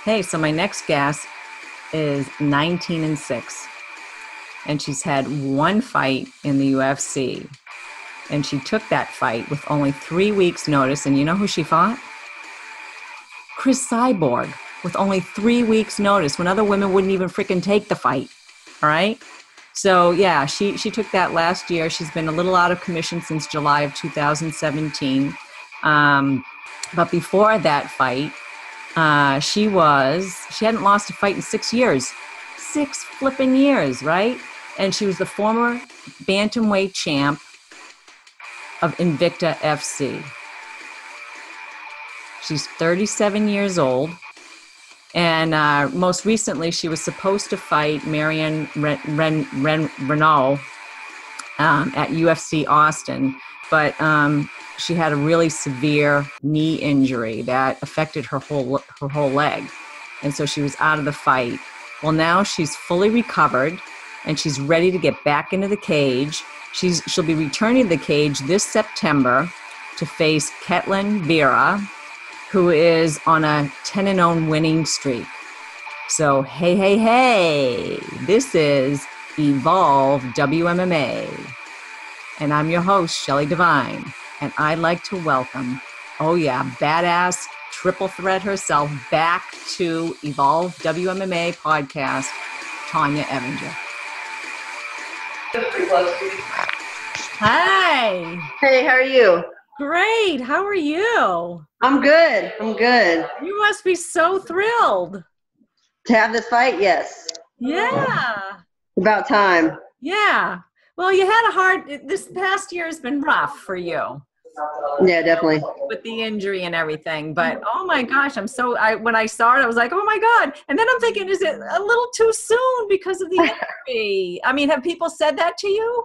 Okay, so my next guest is 19-6, and she's had one fight in the UFC, and she took that fight with only 3 weeks' notice. And you know who she fought? Chris Cyborg, with only 3 weeks' notice, when other women wouldn't even freaking take the fight. All right. So yeah, she took that last year. She's been a little out of commission since July of 2017. But before that fight, she hadn't lost a fight in 6 years. 6 flipping years, right? And she was the former Bantamweight champ of Invicta FC. She's 37 years old. And most recently, she was supposed to fight Marion Renault at UFC Austin. But she had a really severe knee injury that affected her whole leg. And so she was out of the fight. Well, now she's fully recovered and she's ready to get back into the cage. She'll be returning to the cage this September to face Ketlen Vieira, who is on a 10-0 winning streak. So, hey, this is Evolve WMMA. And I'm your host, Shelly Devine. And I'd like to welcome, badass triple threat herself, back to Evolve WMMA podcast, Tonya Evinger. Hi. Hey, how are you? Great. How are you? I'm good. You must be so thrilled. To have this fight, yes. Yeah. About time. Yeah. Well, this past year has been rough for you. Yeah, definitely. With the injury and everything. But, oh my gosh, when I saw it, I was like, oh my God. And then I'm thinking, is it a little too soon because of the injury? I mean, have people said that to you?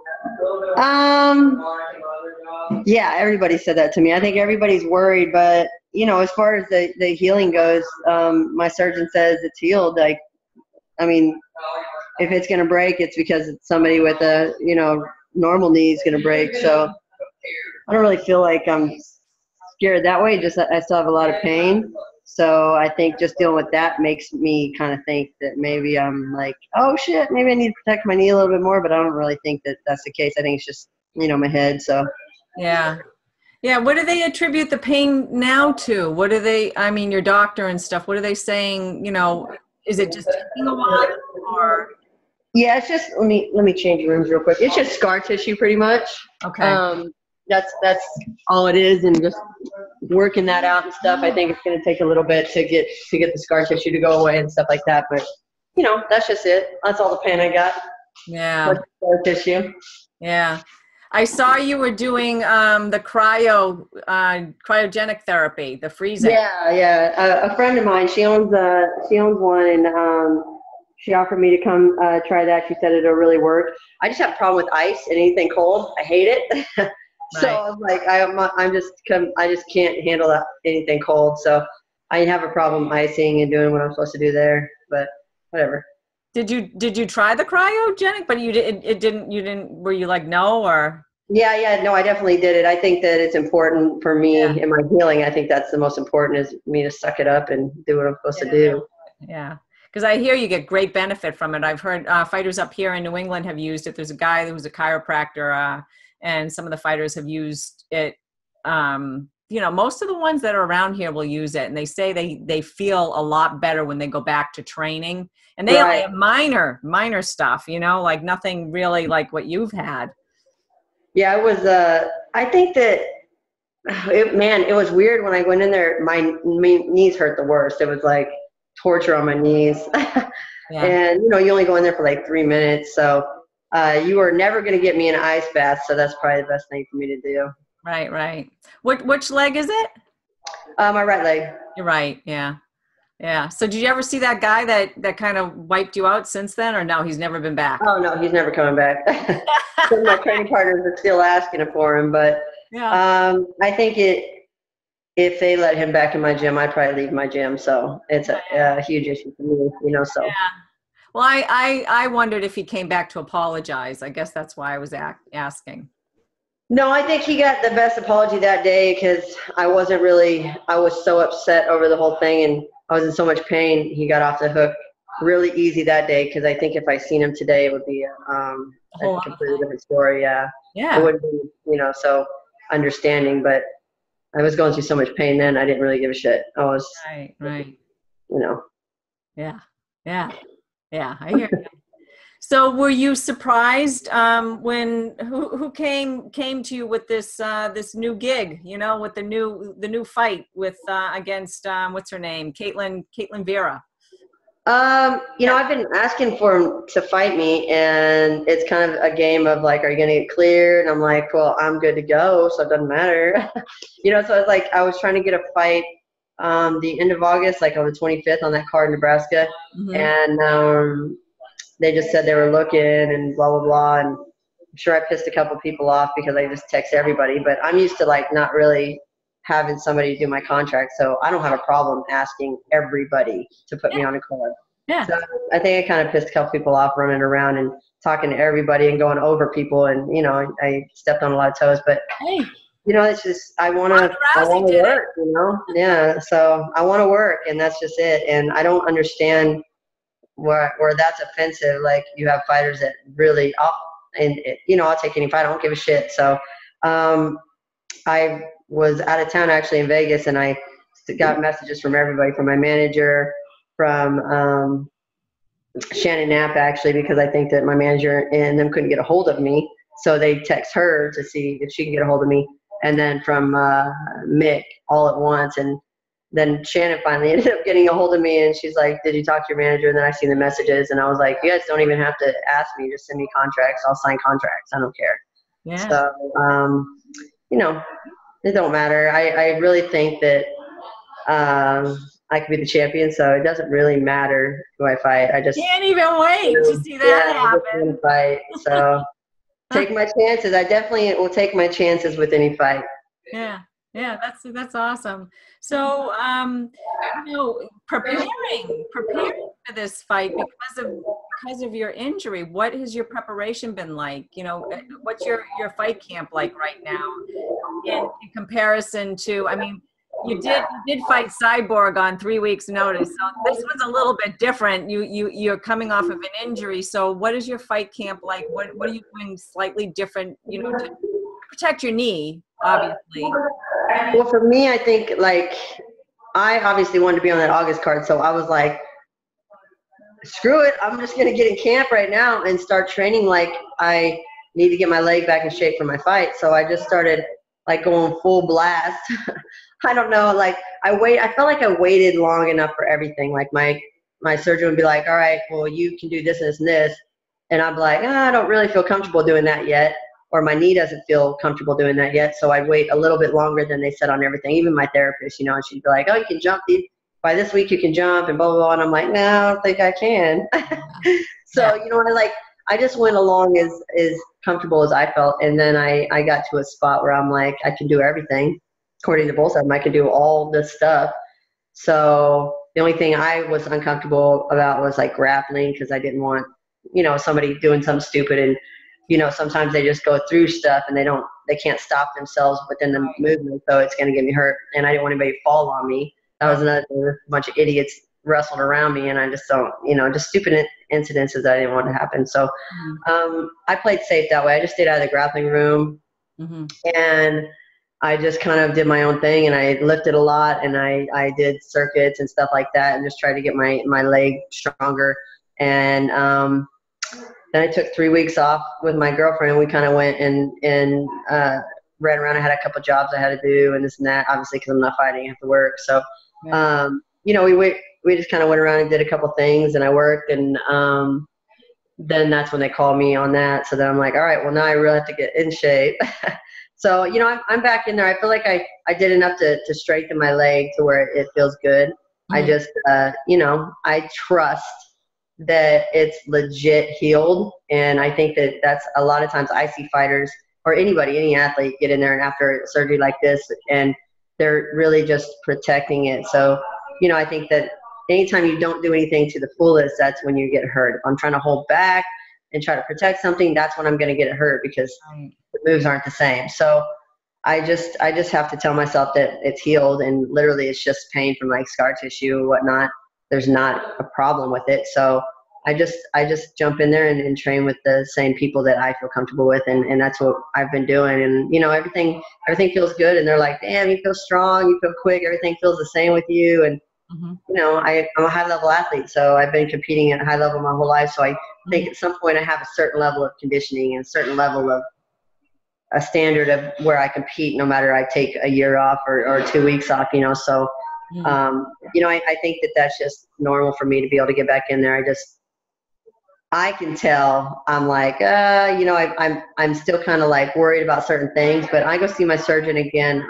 Yeah, everybody said that to me. I think everybody's worried, but as far as the healing goes, my surgeon says it's healed. Like, I mean, if it's going to break, it's because it's somebody with a, normal knee is going to break. So I don't really feel like I'm scared that way. Just I still have a lot of pain. So I think just dealing with that makes me kind of think that maybe I'm like, oh shit, maybe I need to protect my knee a little bit more, but I don't really think that that's the case. I think it's just, my head. So. Yeah. Yeah. What do they attribute the pain now to? What do your doctor and stuff, what are they saying? Is it just taking a while or? Yeah, it's just, let me change rooms real quick. It's just scar tissue pretty much. Okay. That's all it is. And just working that out and stuff. I think it's going to take a little bit to get the scar tissue to go away and stuff like that. But, that's just it. That's all the pain I got. Yeah. Scar tissue. Yeah. I saw you were doing the cryogenic therapy, the freezing. Yeah. A friend of mine, she owns one, and she offered me to come try that. She said it'll really work. I just have a problem with ice and anything cold. I hate it. So I was like, I just can't handle anything cold. So I have a problem icing and doing what I'm supposed to do there. But whatever. Did you try the cryogenic? But you didn't. Were you like no or? Yeah. No, I definitely did it. I think that it's important for me in my healing. I think that's the most important, is me to suck it up and do what I'm supposed to do. Yeah. Because I hear you get great benefit from it. I've heard fighters up here in New England have used it. There's a guy who's a chiropractor, and some of the fighters have used it. Most of the ones that are around here will use it, and they say they feel a lot better when they go back to training. And they only have minor stuff, like nothing really like what you've had. Yeah, it was. I think that it was weird when I went in there. My knees hurt the worst. It was like torture on my knees. And you only go in there for like 3 minutes, so you are never going to get me an ice bath. So that's probably the best thing for me to do. Right. Which leg is it? My right leg. You're right. Yeah. So did you ever see that guy that kind of wiped you out since then, or no? He's never been back. Oh no, he's never coming back. My training partners are still asking for him, but I think if they let him back in my gym, I'd probably leave my gym. So it's a huge issue for me, So. Yeah. Well, I wondered if he came back to apologize. I guess that's why I was asking. No, I think he got the best apology that day because I was so upset over the whole thing. And I was in so much pain. He got off the hook really easy that day, because I think if I seen him today, it would be a completely different story. Yeah. Yeah. It wouldn't be, so understanding, but I was going through so much pain then, I didn't really give a shit. I was, right. Yeah. I hear you. So were you surprised when who came to you with this this new gig, with the new fight with against what's her name, Ketlen Vieira? I've been asking for him to fight me, and it's kind of a game of like, are you gonna get cleared? And I'm like, well, I'm good to go, so it doesn't matter. So it's like I was trying to get a fight the end of August, like on the 25th on that card in Nebraska, and they just said they were looking and blah, blah, blah. And I'm sure I pissed a couple people off because I just text everybody. But I'm used to, like, not really having somebody do my contract. So I don't have a problem asking everybody to put me on a card. Yeah. So I think I kind of pissed a couple people off running around and talking to everybody and going over people. And, I stepped on a lot of toes. But, it's just I want to work, Yeah, so I want to work, and that's just it. And I don't understand where that's offensive. Like, you have fighters that really, I'll take any fight. I don't give a shit. So I was out of town actually in Vegas, and I got messages from everybody, from my manager, from Shannon Knapp, actually, because I think that my manager and them couldn't get a hold of me. So they text her to see if she can get a hold of me. And then from Mick, all at once. And then Shannon finally ended up getting a hold of me, and she's like, did you talk to your manager? And then I seen the messages, and I was like, you guys don't even have to ask me. Just send me contracts. I'll sign contracts. I don't care. Yeah. So, it don't matter. I really think that I could be the champion, so it doesn't really matter who I fight. I just can't even wait to see that happen. I just fight. So take my chances. I definitely will take my chances with any fight. Yeah, that's awesome. So, preparing for this fight because of your injury, what has your preparation been like? What's your fight camp like right now in comparison to? I mean, you did fight Cyborg on 3 weeks' notice, so this one's a little bit different. You're coming off of an injury, so what is your fight camp like? What are you doing slightly different? To protect your knee, obviously. Well, for me, I think, like, I obviously wanted to be on that August card, so I was like, screw it, I'm just going to get in camp right now and start training like I need to get my leg back in shape for my fight. So I just started, like, going full blast. I don't know, like, I felt like I waited long enough for everything. Like, my surgeon would be like, all right, well, you can do this and this and this. And I'd be like, I don't really feel comfortable doing that yet. Or my knee doesn't feel comfortable doing that yet. So I'd wait a little bit longer than they said on everything. Even my therapist, and she'd be like, oh, you can jump. By this week you can jump and blah, blah, blah. And I'm like, no, I don't think I can. So, I just went along as comfortable as I felt. And then I got to a spot where I'm like, I can do everything. According to both of them, I can do all this stuff. So the only thing I was uncomfortable about was, like, grappling, because I didn't want, somebody doing something stupid. And, sometimes they just go through stuff and they can't stop themselves within the movement. So it's going to get me hurt. And I didn't want anybody to fall on me. That was another thing. A bunch of idiots wrestled around me, and I just don't, just stupid incidences that I didn't want to happen. So I played safe that way. I just stayed out of the grappling room, and I just kind of did my own thing, and I lifted a lot, and I did circuits and stuff like that, and just tried to get my leg stronger. And then I took 3 weeks off with my girlfriend. We kind of went and ran around. I had a couple jobs I had to do and this and that, obviously, because I'm not fighting. I have to work. So, we just kind of went around and did a couple things, and I worked. And then that's when they called me on that. So then I'm like, all right, well, now I really have to get in shape. So, I'm back in there. I feel like I did enough to strengthen my leg to where it feels good. I just, I trust that it's legit healed. And I think that that's a lot of times I see fighters or anybody, any athlete, get in there and after surgery like this, and they're really just protecting it. So, I think that anytime you don't do anything to the fullest, that's when you get hurt. If I'm trying to hold back and try to protect something, that's when I'm going to get hurt, because the moves aren't the same. So I just have to tell myself that it's healed, and literally it's just pain from like scar tissue and whatnot. There's not a problem with it. So I just jump in there and train with the same people that I feel comfortable with, and that's what I've been doing. And you know, everything feels good, and they're like, damn, you feel strong, you feel quick, everything feels the same with you. And you know, I'm a high level athlete, so I've been competing at a high level my whole life. So I think at some point I have a certain level of conditioning and a certain level of a standard of where I compete, no matter I take a year off or 2 weeks off, you know. So, you know, I think that that's just normal for me to be able to get back in there. I can tell I'm like, you know, I'm still kind of like worried about certain things, but I go see my surgeon again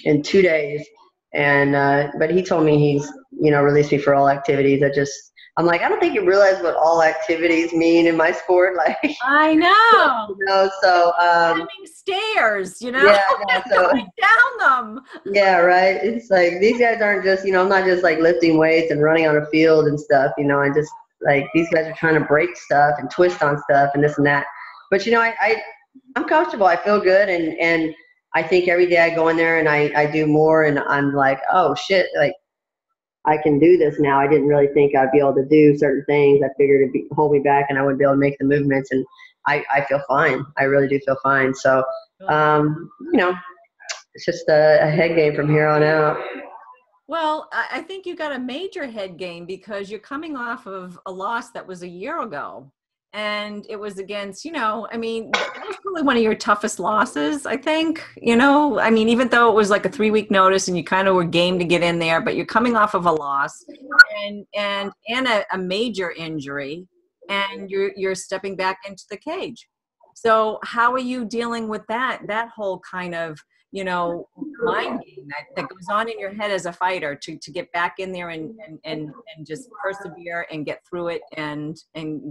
in 2 days. And, but he told me he's, you know, released me for all activities. I'm like, I don't think you realize what all activities mean in my sport. Like, I know. You know, so climbing stairs, you know, so, going down them. Yeah, right. It's like these guys aren't just, you know, I'm not just like lifting weights and running on a field and stuff. You know, I just like these guys are trying to break stuff and twist on stuff and this and that. But you know, I'm comfortable. I feel good, and I think every day I go in there and I do more, and I'm like, oh shit, like, I can do this now. I didn't really think I'd be able to do certain things. I figured it'd hold me back and I wouldn't be able to make the movements, and I feel fine. I really do feel fine. So, you know, it's just a head game from here on out. Well, I think you got a major head game because you're coming off of a loss that was a year ago. And it was against, you know, I mean, that was probably one of your toughest losses, I think. You know, I mean, even though it was like a 3-week notice and you kind of were game to get in there, but you're coming off of a loss and a major injury, and you're stepping back into the cage. So how are you dealing with that whole kind of, you know, mind game that goes on in your head as a fighter to get back in there and just persevere and get through it and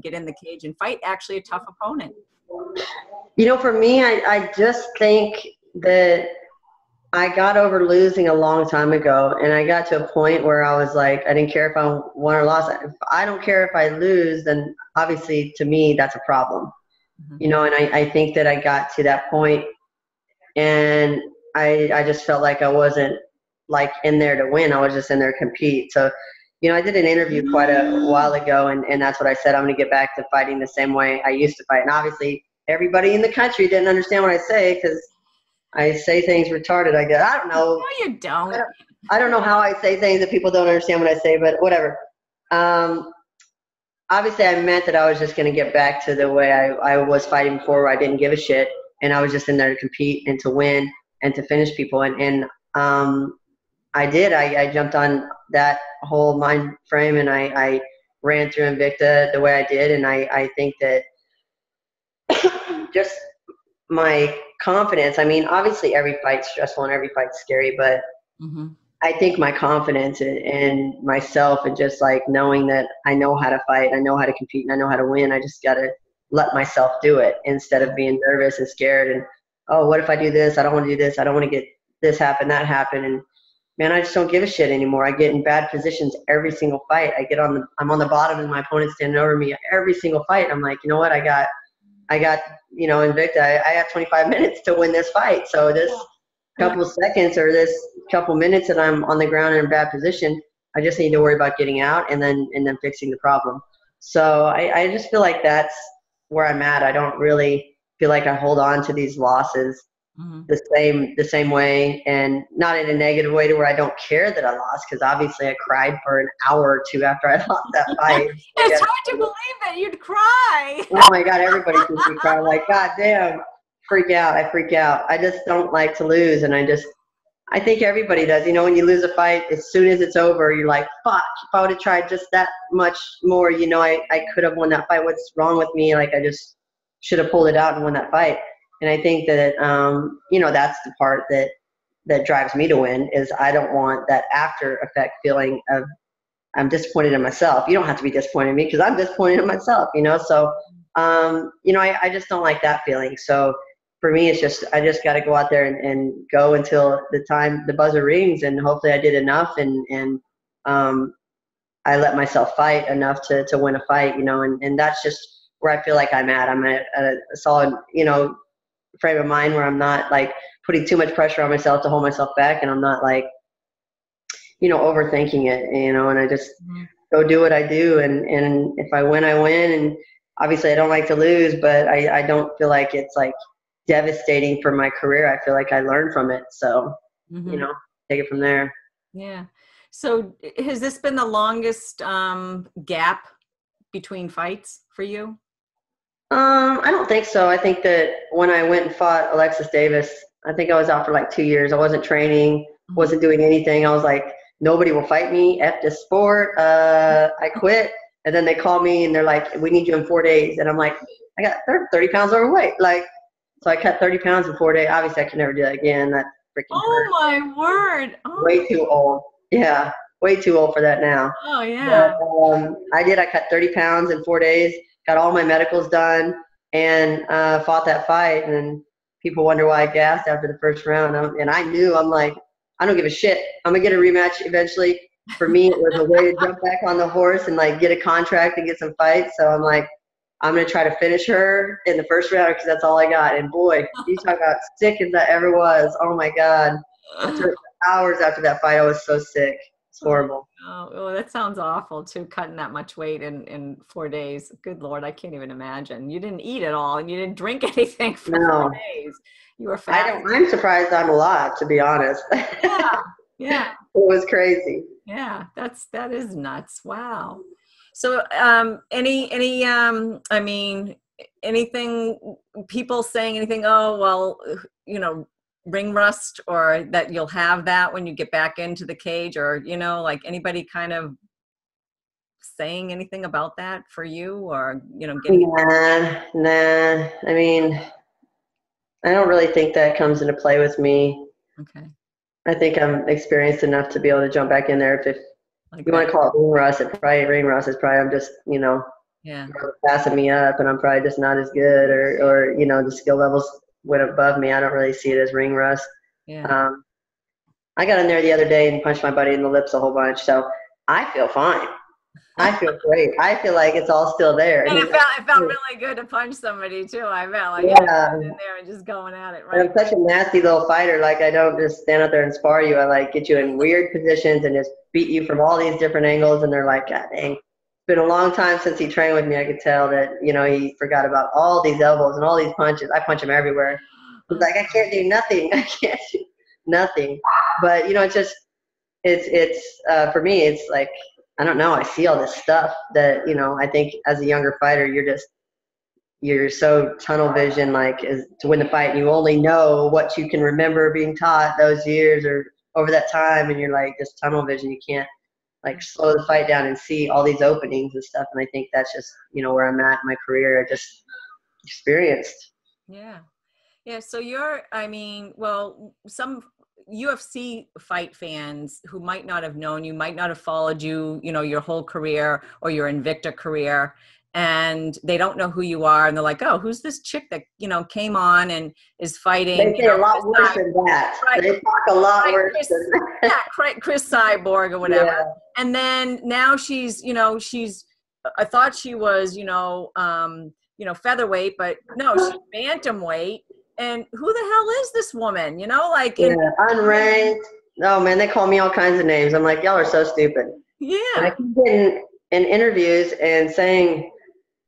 get in the cage and fight actually a tough opponent? You know, for me, I just think that I got over losing a long time ago, and I got to a point where I was like, I didn't care if I won or lost. If I don't care if I lose, then obviously to me that's a problem. You know, and I think that I got to that point, and I just felt like I wasn't like in there to win. I was just in there to compete. So, you know, I did an interview quite a while ago, and that's what I said. I'm going to get back to fighting the same way I used to fight. And obviously everybody in the country didn't understand what I say, because I say things retarded, I guess. I don't know. No, you don't. I don't know how I say things that people don't understand what I say, but whatever. Obviously I meant that I was just going to get back to the way I was fighting before, where I didn't give a shit, and I was just in there to compete and to win and to finish people. And I did. I jumped on that whole mind frame, and I ran through Invicta the way I did. And I think that just my confidence, I mean, obviously every fight's stressful and every fight's scary, but I think my confidence in myself, and just like knowing that I know how to fight, I know how to compete, and I know how to win, I just got to let myself do it instead of being nervous and scared and, oh, what if I do this? I don't want to do this. I don't want to get this happen, that happen. And man, I just don't give a shit anymore. I get in bad positions every single fight. I'm on the bottom and my opponent's standing over me every single fight. I'm like, you know what? I got, you know, Invicta, I have 25 minutes to win this fight. So this couple seconds or this couple minutes that I'm on the ground in a bad position, I just need to worry about getting out and then fixing the problem. So I just feel like that's where I'm at. I don't really feel like I hold on to these losses the same way, and not in a negative way to where I don't care that I lost, because obviously I cried for an hour or two after I lost that fight. It's hard to believe that you'd cry. Oh my God, everybody sees me cry. Like, God damn, freak out. I freak out. I just don't like to lose, and I think everybody does. You know, when you lose a fight, as soon as it's over, you're like, fuck, if I would have tried just that much more, you know, I could have won that fight. What's wrong with me? Like, I just should have pulled it out and won that fight. And I think that, you know, that's the part that drives me to win, is I don't want that after effect feeling of I'm disappointed in myself. You don't have to be disappointed in me, because I'm disappointed in myself, you know? So, you know, I just don't like that feeling. So for me, it's just, I just got to go out there and go until the buzzer rings, and hopefully I did enough, and I let myself fight enough to win a fight, you know, and that's just where I feel like I'm at. I'm at a solid, you know, frame of mind where I'm not like putting too much pressure on myself to hold myself back, and I'm not like, overthinking it, and I just go do what I do. And if I win, I win. And obviously I don't like to lose, but I don't feel like it's like devastating for my career. I feel like I learned from it. So, take it from there. Yeah. So has this been the longest gap between fights for you? I don't think so. I think that when I went and fought Alexis Davis, I think I was out for like 2 years. I wasn't training, wasn't doing anything. I was like, nobody will fight me. F this sport. I quit. And then they call me and they're like, we need you in 4 days. And I'm like, I got 30 pounds overweight. So I cut 30 pounds in 4 days. Obviously I can never do that again. That freaking hurt. My word. Oh. Way too old. Yeah. Way too old for that now. Oh yeah. But, I cut 30 pounds in 4 days, got all my medicals done, and fought that fight. And people wonder why I gassed after the first round. And I knew, I'm like, I don't give a shit. I'm going to get a rematch eventually. For me, it was a way to jump back on the horse and like get a contract and get some fights. So I'm like, I'm going to try to finish her in the first round because that's all I got. And boy, you talk about sick as that ever was. Oh my God. After hours after that fight, I was so sick. It's horrible. Oh, that sounds awful too, cutting that much weight in 4 days. Good Lord, I can't even imagine. You didn't eat at all and you didn't drink anything for 4 days. You were fat. I'm surprised I'm alive, to be honest. Yeah. It was crazy. Yeah, that is nuts. Wow. So anything, people saying anything, oh, well, ring rust, or that you'll have that when you get back into the cage, or, like anybody kind of saying anything about that for you, or, getting. Nah. I mean, I don't really think that comes into play with me. Okay. I think I'm experienced enough to be able to jump back in there. If you want to call it ring rust, ring rust is probably I'm just, passing me up, and I'm probably just not as good, or the skill levels went above me. I don't really see it as ring rust. Yeah. I got in there the other day and punched my buddy in the lips a whole bunch, so I feel fine. I feel great. I feel like it's all still there. And it felt really good to punch somebody too. I felt like in there and just going at it. Right. And I'm such a nasty little fighter. Like, I don't just stand out there and spar you. I like get you in weird positions and just beat you from all these different angles. And they're like, God dang. It's been a long time since he trained with me. I could tell that, he forgot about all these elbows and all these punches. I punch him everywhere. He's like, I can't do nothing. I can't do nothing. But, it's for me, it's like, I don't know. I see all this stuff that, I think as a younger fighter, you're so tunnel vision, like, is to win the fight. And you only know what you can remember being taught those years or over that time. And you're like, just tunnel vision. You can't like slow the fight down and see all these openings and stuff. And I think that's just, where I'm at in my career. I just experienced. Yeah. Yeah. So some UFC fight fans who might not have known you, might not have followed you, your whole career or your Invicta career, and they don't know who you are, and they're like, oh, who's this chick that, came on and is fighting? They say a lot worse than that. Right. They talk a lot worse than that. Yeah, Chris Cyborg or whatever. Yeah. And then now she's, I thought she was, featherweight, but no, she's bantamweight. And who the hell is this woman? Unranked. Oh man, they call me all kinds of names. I'm like, y'all are so stupid. Yeah. And I keep getting in interviews and saying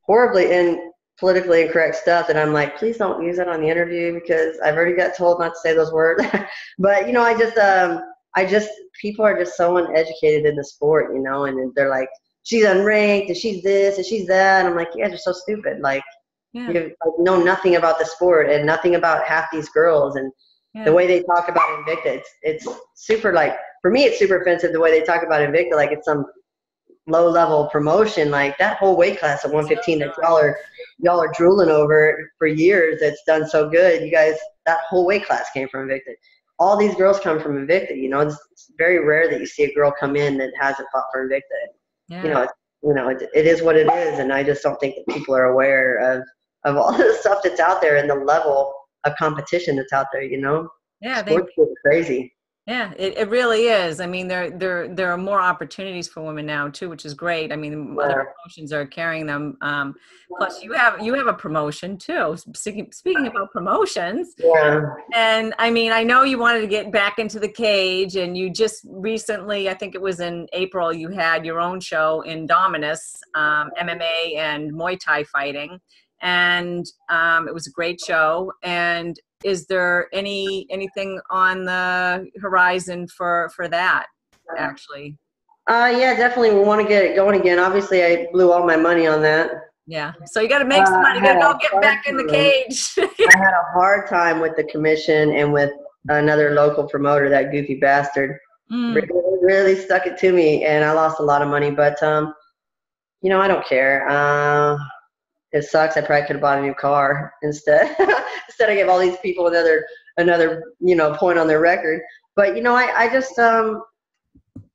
horribly and politically incorrect stuff, and I'm like, please don't use that on the interview because I've already got told not to say those words. But I just people are just so uneducated in the sport, and they're like, she's unranked and she's this and she's that, and I'm like, you guys are so stupid. Like, you know nothing about the sport and nothing about half these girls, and the way they talk about Invicta, it's super, like, for me it's super offensive the way they talk about Invicta like it's some low level promotion. Like, that whole weight class at 115 that y'all are drooling over for years, that's done so good. You guys, that whole weight class came from Invicta. All these girls come from Invicta. It's very rare that you see a girl come in that hasn't fought for Invicta. Yeah. It is what it is, and I just don't think that people are aware of all the stuff that's out there and the level of competition that's out there. Yeah, sports get crazy. Yeah, it really is. I mean, there are more opportunities for women now too, which is great. I mean, other Yeah. promotions are carrying them. Plus, you have a promotion too. Speaking about promotions, Yeah. and I mean, I know you wanted to get back into the cage, and you just recently, I think it was in April, you had your own show in Dominus, MMA and Muay Thai fighting, and it was a great show. And is there anything on the horizon for that, actually? Yeah, definitely. We want to get it going again. Obviously, I blew all my money on that. Yeah. So you got to make some money. I You got had to a go get hard back in the time. cage. I had a hard time with the commission and with another local promoter, that goofy bastard. Mm. Really, really stuck it to me, and I lost a lot of money. But you know, I don't care. It sucks. I probably could have bought a new car instead. Instead, I gave all these people another point on their record. But you know, I just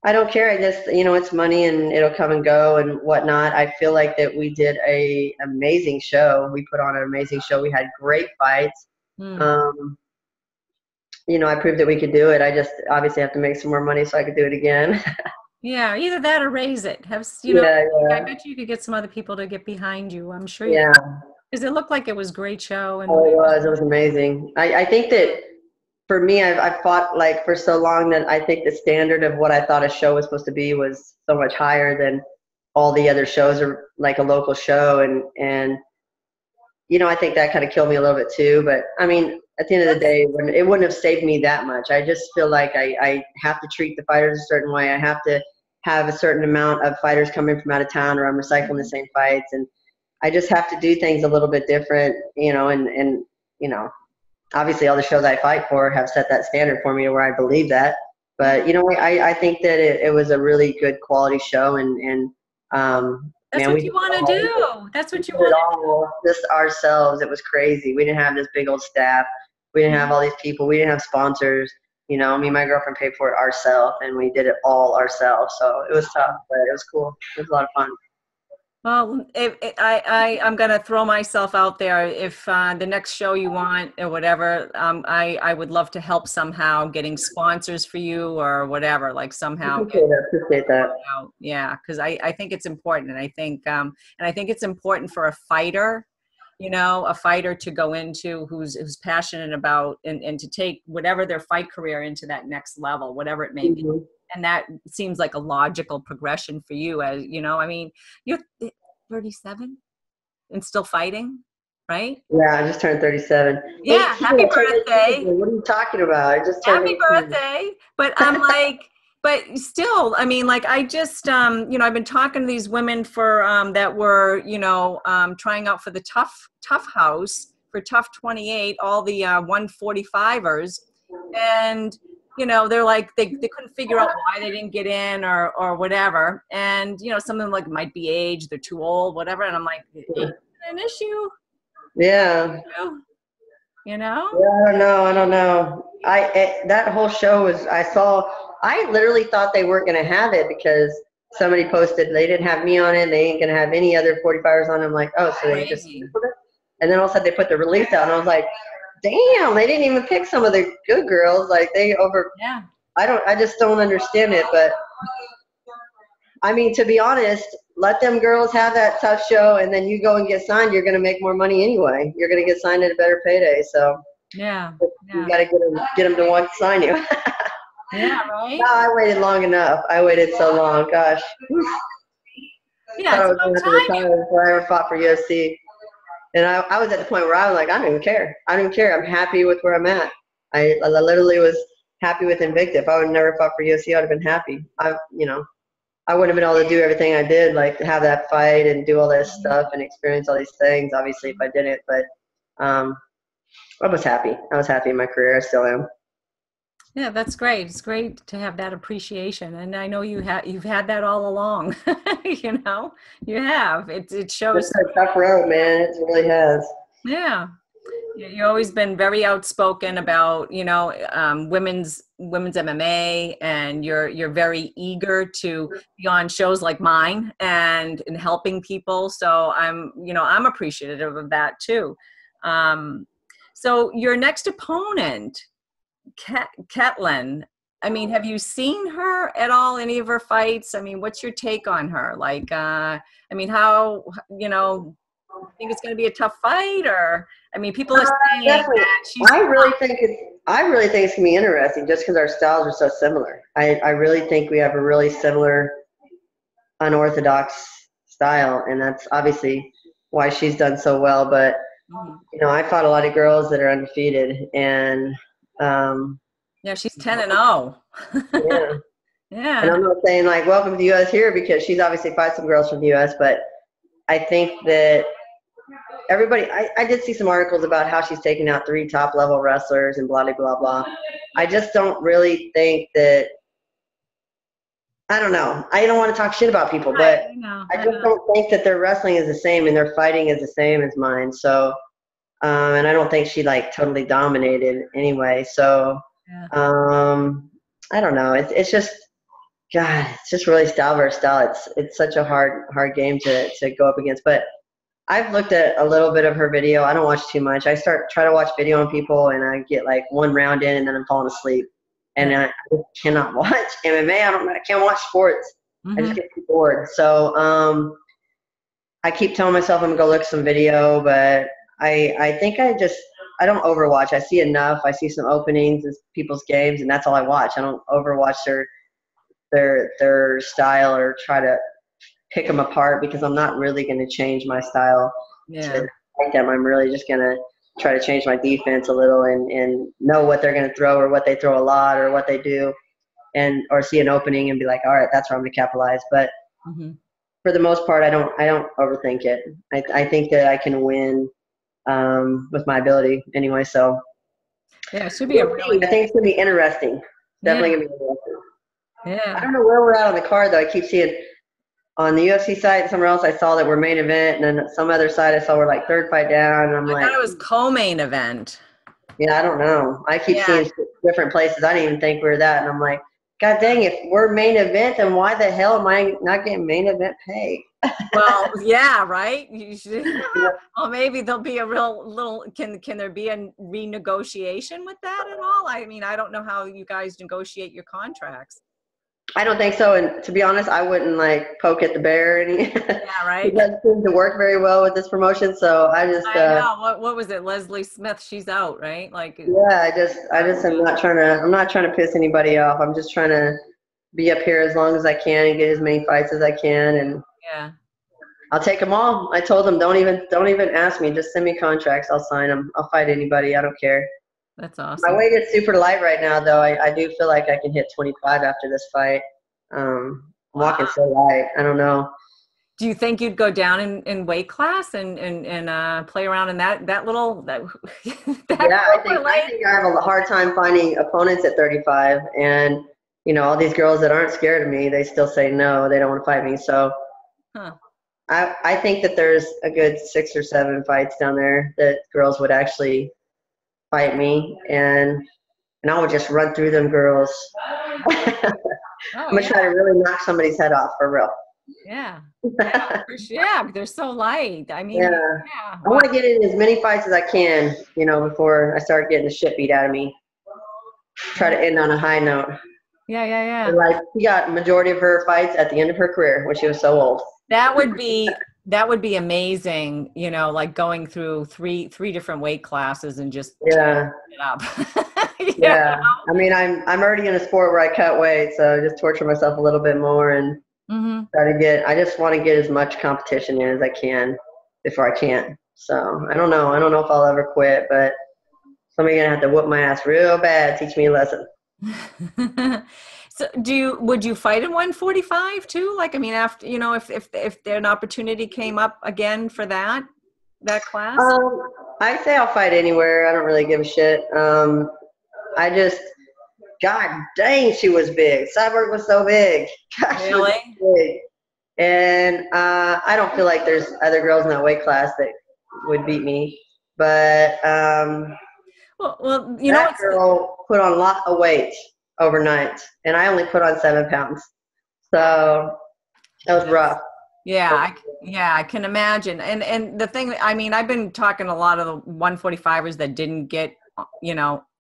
I don't care. I just, it's money and it'll come and go and whatnot. I feel like that we did a amazing show. We put on an amazing show. We had great fights. Mm. I proved that we could do it. I just obviously have to make some more money so I could do it again. Yeah, either that or raise it. Yeah, I bet you could get some other people to get behind you. I'm sure yeah. because it looked like it was a great show. And Oh, it was. It was amazing. I think that for me, I've fought like for so long that I think the standard of what I thought a show was supposed to be was so much higher than all the other shows are like a local show. And I think that kind of killed me a little bit too. But I mean, at the end of the day, it wouldn't have saved me that much. I just feel like I have to treat the fighters a certain way. I have to have a certain amount of fighters coming from out of town, or I'm recycling the same fights. And I just have to do things a little bit different, and obviously all the shows I fight for have set that standard for me to where I believe that. But, I think that it was a really good quality show, and that's man, what you want to do. That's what you did it want all just ourselves. It was crazy. We didn't have this big old staff. We didn't have all these people. We didn't have sponsors. Me and my girlfriend paid for it ourselves, and we did it all ourselves. So it was tough, but it was cool. It was a lot of fun. Well, I'm going to throw myself out there. If the next show you want or whatever, I would love to help somehow getting sponsors for you or whatever, like somehow. Appreciate that. Yeah, because I think it's important. And I think it's important for a fighter, a fighter to go into who's passionate about and to take whatever their fight career into that next level, whatever it may be. And that seems like a logical progression for you, as I mean, you're 37 and still fighting, right? Yeah, I just turned 37. Yeah, hey, happy birthday. What are you talking about? I just turned Happy birthday. But I'm like, but still, I mean, like I just, I've been talking to these women for that were, trying out for the tough house for Tough 28, all the 145ers, and they're like, they couldn't figure out why they didn't get in or whatever. And, some of them like might be age, they're too old, whatever. And I'm like, is an issue? Yeah. Yeah, I don't know. That whole show was, I literally thought they weren't going to have it because somebody posted they didn't have me on it. They ain't going to have any other 45ers on it. I'm like, oh, so they just put it? And then all of a sudden they put the release out and I was like, damn, they didn't even pick some of the good girls. Like yeah. I just don't understand it. But I mean, to be honest, let them girls have that tough show, and then you go and get signed. You're going to make more money anyway. You're going to get signed at a better payday. So yeah. You got to get them to want to sign you. Yeah, right. No, I waited long enough. I waited so long. Gosh. Yeah, I was going to retire before I ever fought for UFC. And I was at the point where I was like, I don't even care. I don't even care. I'm happy with where I'm at. I literally was happy with Invicta. If I would have never fought for UFC, I would have been happy. I wouldn't have been able to do everything I did, like have that fight and do all this stuff and experience all these things, obviously, if I didn't. But I was happy. I was happy in my career. I still am. Yeah, that's great. It's great to have that appreciation, and I know you've had that all along. You have. It shows. It's a tough road, man. It really has. Yeah, you've always been very outspoken about women's MMA, and you're very eager to be on shows like mine and helping people. So I'm appreciative of that too. So your next opponent, Ketlen I mean, have you seen her at all, any of her fights? I mean, what's your take on her? Like, I mean, how, think it's going to be a tough fight, or, I mean, people are saying Definitely. that she's I really think it's gonna be interesting just because our styles are so similar. I really think we have a really similar unorthodox style, and that's obviously why she's done so well. But I fought a lot of girls that are undefeated, and yeah, she's 10-0. yeah. Yeah. And I'm not saying like welcome to the U.S. here, because she's obviously fought some girls from the U.S., but I think that everybody, I did see some articles about how she's taken out 3 top-level wrestlers and blah, blah, blah, blah. I just don't really think that, I don't know. I don't want to talk shit about people, but I just don't think that their wrestling is the same and their fighting is the same as mine. So, and I don't think she like totally dominated anyway. So, I don't know. It's just, God, it's just really style versus style. It's such a hard game to go up against. But I've looked at a little bit of her video. I don't watch too much. I try to watch video on people, and I get like 1 round in, and then I'm falling asleep. And I cannot watch MMA. I can't watch sports. I just get too bored. So I keep telling myself I'm gonna go look some video, but I think I don't overwatch. I see enough. I see some openings in people's games, and that's all I watch. I don't overwatch their style or try to pick them apart, because I'm not really going to change my style to fight them. I'm really just going to try to change my defense a little and know what they're going to throw, or what they throw a lot, or what they do, or see an opening and be like, all right, that's where I'm going to capitalize. But for the most part, I don't overthink it. I think that I can win with my ability anyway. So yeah, it should be I think it's going to be interesting. Definitely going to be interesting. Yeah. I don't know where we're at on the card, though. I keep seeing on the UFC site, somewhere else I saw that we're main event, and then some other side I saw we're like 3rd fight down. And I thought it was co-main event. Yeah, I don't know. I keep seeing different places. I didn't even think we were that, and I'm like, God dang, if we're main event, then why the hell am I not getting main event pay? Well, yeah, right. You should. Well, maybe there'll be a little. Can there be a renegotiation with that at all? I mean, I don't know how you guys negotiate your contracts. I don't think so, and to be honest, I wouldn't like poke at the bear any. Yeah, right. It doesn't seem to work very well with this promotion, so I just. I know. What was it, Leslie Smith? She's out, right? Like. Yeah, I just am not trying to. I'm not trying to piss anybody off. I'm just trying to be up here as long as I can and get as many fights as I can, and I'll take them all. I told them don't even ask me. Just send me contracts. I'll sign them. I'll fight anybody. I don't care. That's awesome. My weight is super light right now, though. I do feel like I can hit 25 after this fight. I'm walking so light. I don't know. Do you think you'd go down in weight class and play around in that little? Yeah, I think I have a hard time finding opponents at 35, and all these girls that aren't scared of me, they still say no. They don't want to fight me. So I think that there's a good 6 or 7 fights down there that girls would actually fight me, and I would just run through them girls. I'm gonna try to really knock somebody's head off for real. Yeah, they're so light. I mean, I want to get in as many fights as I can, before I start getting the shit beat out of me. Try to end on a high note. Yeah. And like, she got majority of her fights at the end of her career when she was so old. That would be amazing, like going through three different weight classes and just it up. I mean, I'm already in a sport where I cut weight, so I just torture myself a little bit more and I just want to get as much competition in as I can before I can't. So I don't know if I'll ever quit, but somebody's gonna have to whoop my ass real bad, teach me a lesson. So would you fight in 145 too? Like, I mean, after, if an opportunity came up again for that class? I say I'll fight anywhere. I don't really give a shit. God dang, she was big. Cyborg was so big. Gosh, really? She was big. And I don't feel like there's other girls in that weight class that would beat me. But that girl put on a lot of weight overnight, and I only put on 7 pounds. So that was rough. Yeah, I can imagine. And the thing, I mean, I've been talking to a lot of the 145ers that didn't get,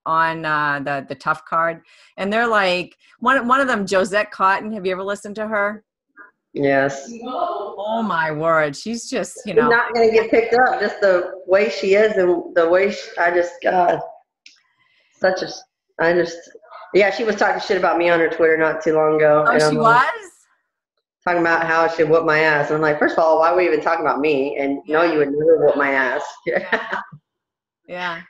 the Tough card, and they're like one of them, Josette Cotton. Have you ever listened to her? Yes. Oh my word, she's just She's not gonna get picked up. Just the way she is and the way yeah. She was talking shit about me on her Twitter not too long ago. Oh, she was talking about how she whooped my ass. And I'm like, first of all, why were you even talking about me? And no, you would never whoop my ass. Yeah.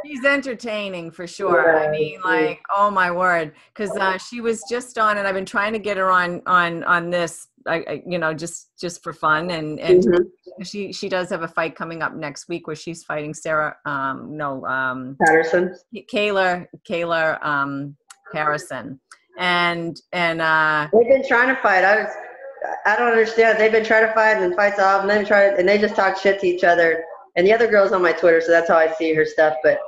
She's entertaining for sure. Yeah, I mean, like, oh my word, because she was just on, and I've been trying to get her on this, just for fun, and she does have a fight coming up next week where she's fighting Patterson, Kayla Harrison, and they've been trying to fight. I don't understand. They've been trying to fight, and fights off, and then and they just talk shit to each other. And the other girl's on my Twitter, so that's how I see her stuff. But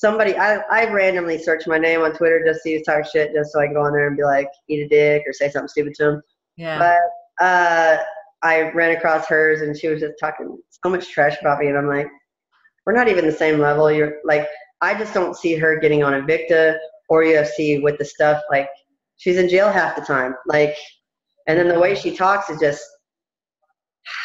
I randomly search my name on Twitter just to see who's talking shit, just so I can go on there and be like, eat a dick or say something stupid to him. Yeah. But I ran across hers, and she was just talking so much trash about me, and I'm like, we're not even the same level. You're like, I just don't see her getting on Invicta or UFC with the stuff. Like, she's in jail half the time. Like, and then the way she talks is just.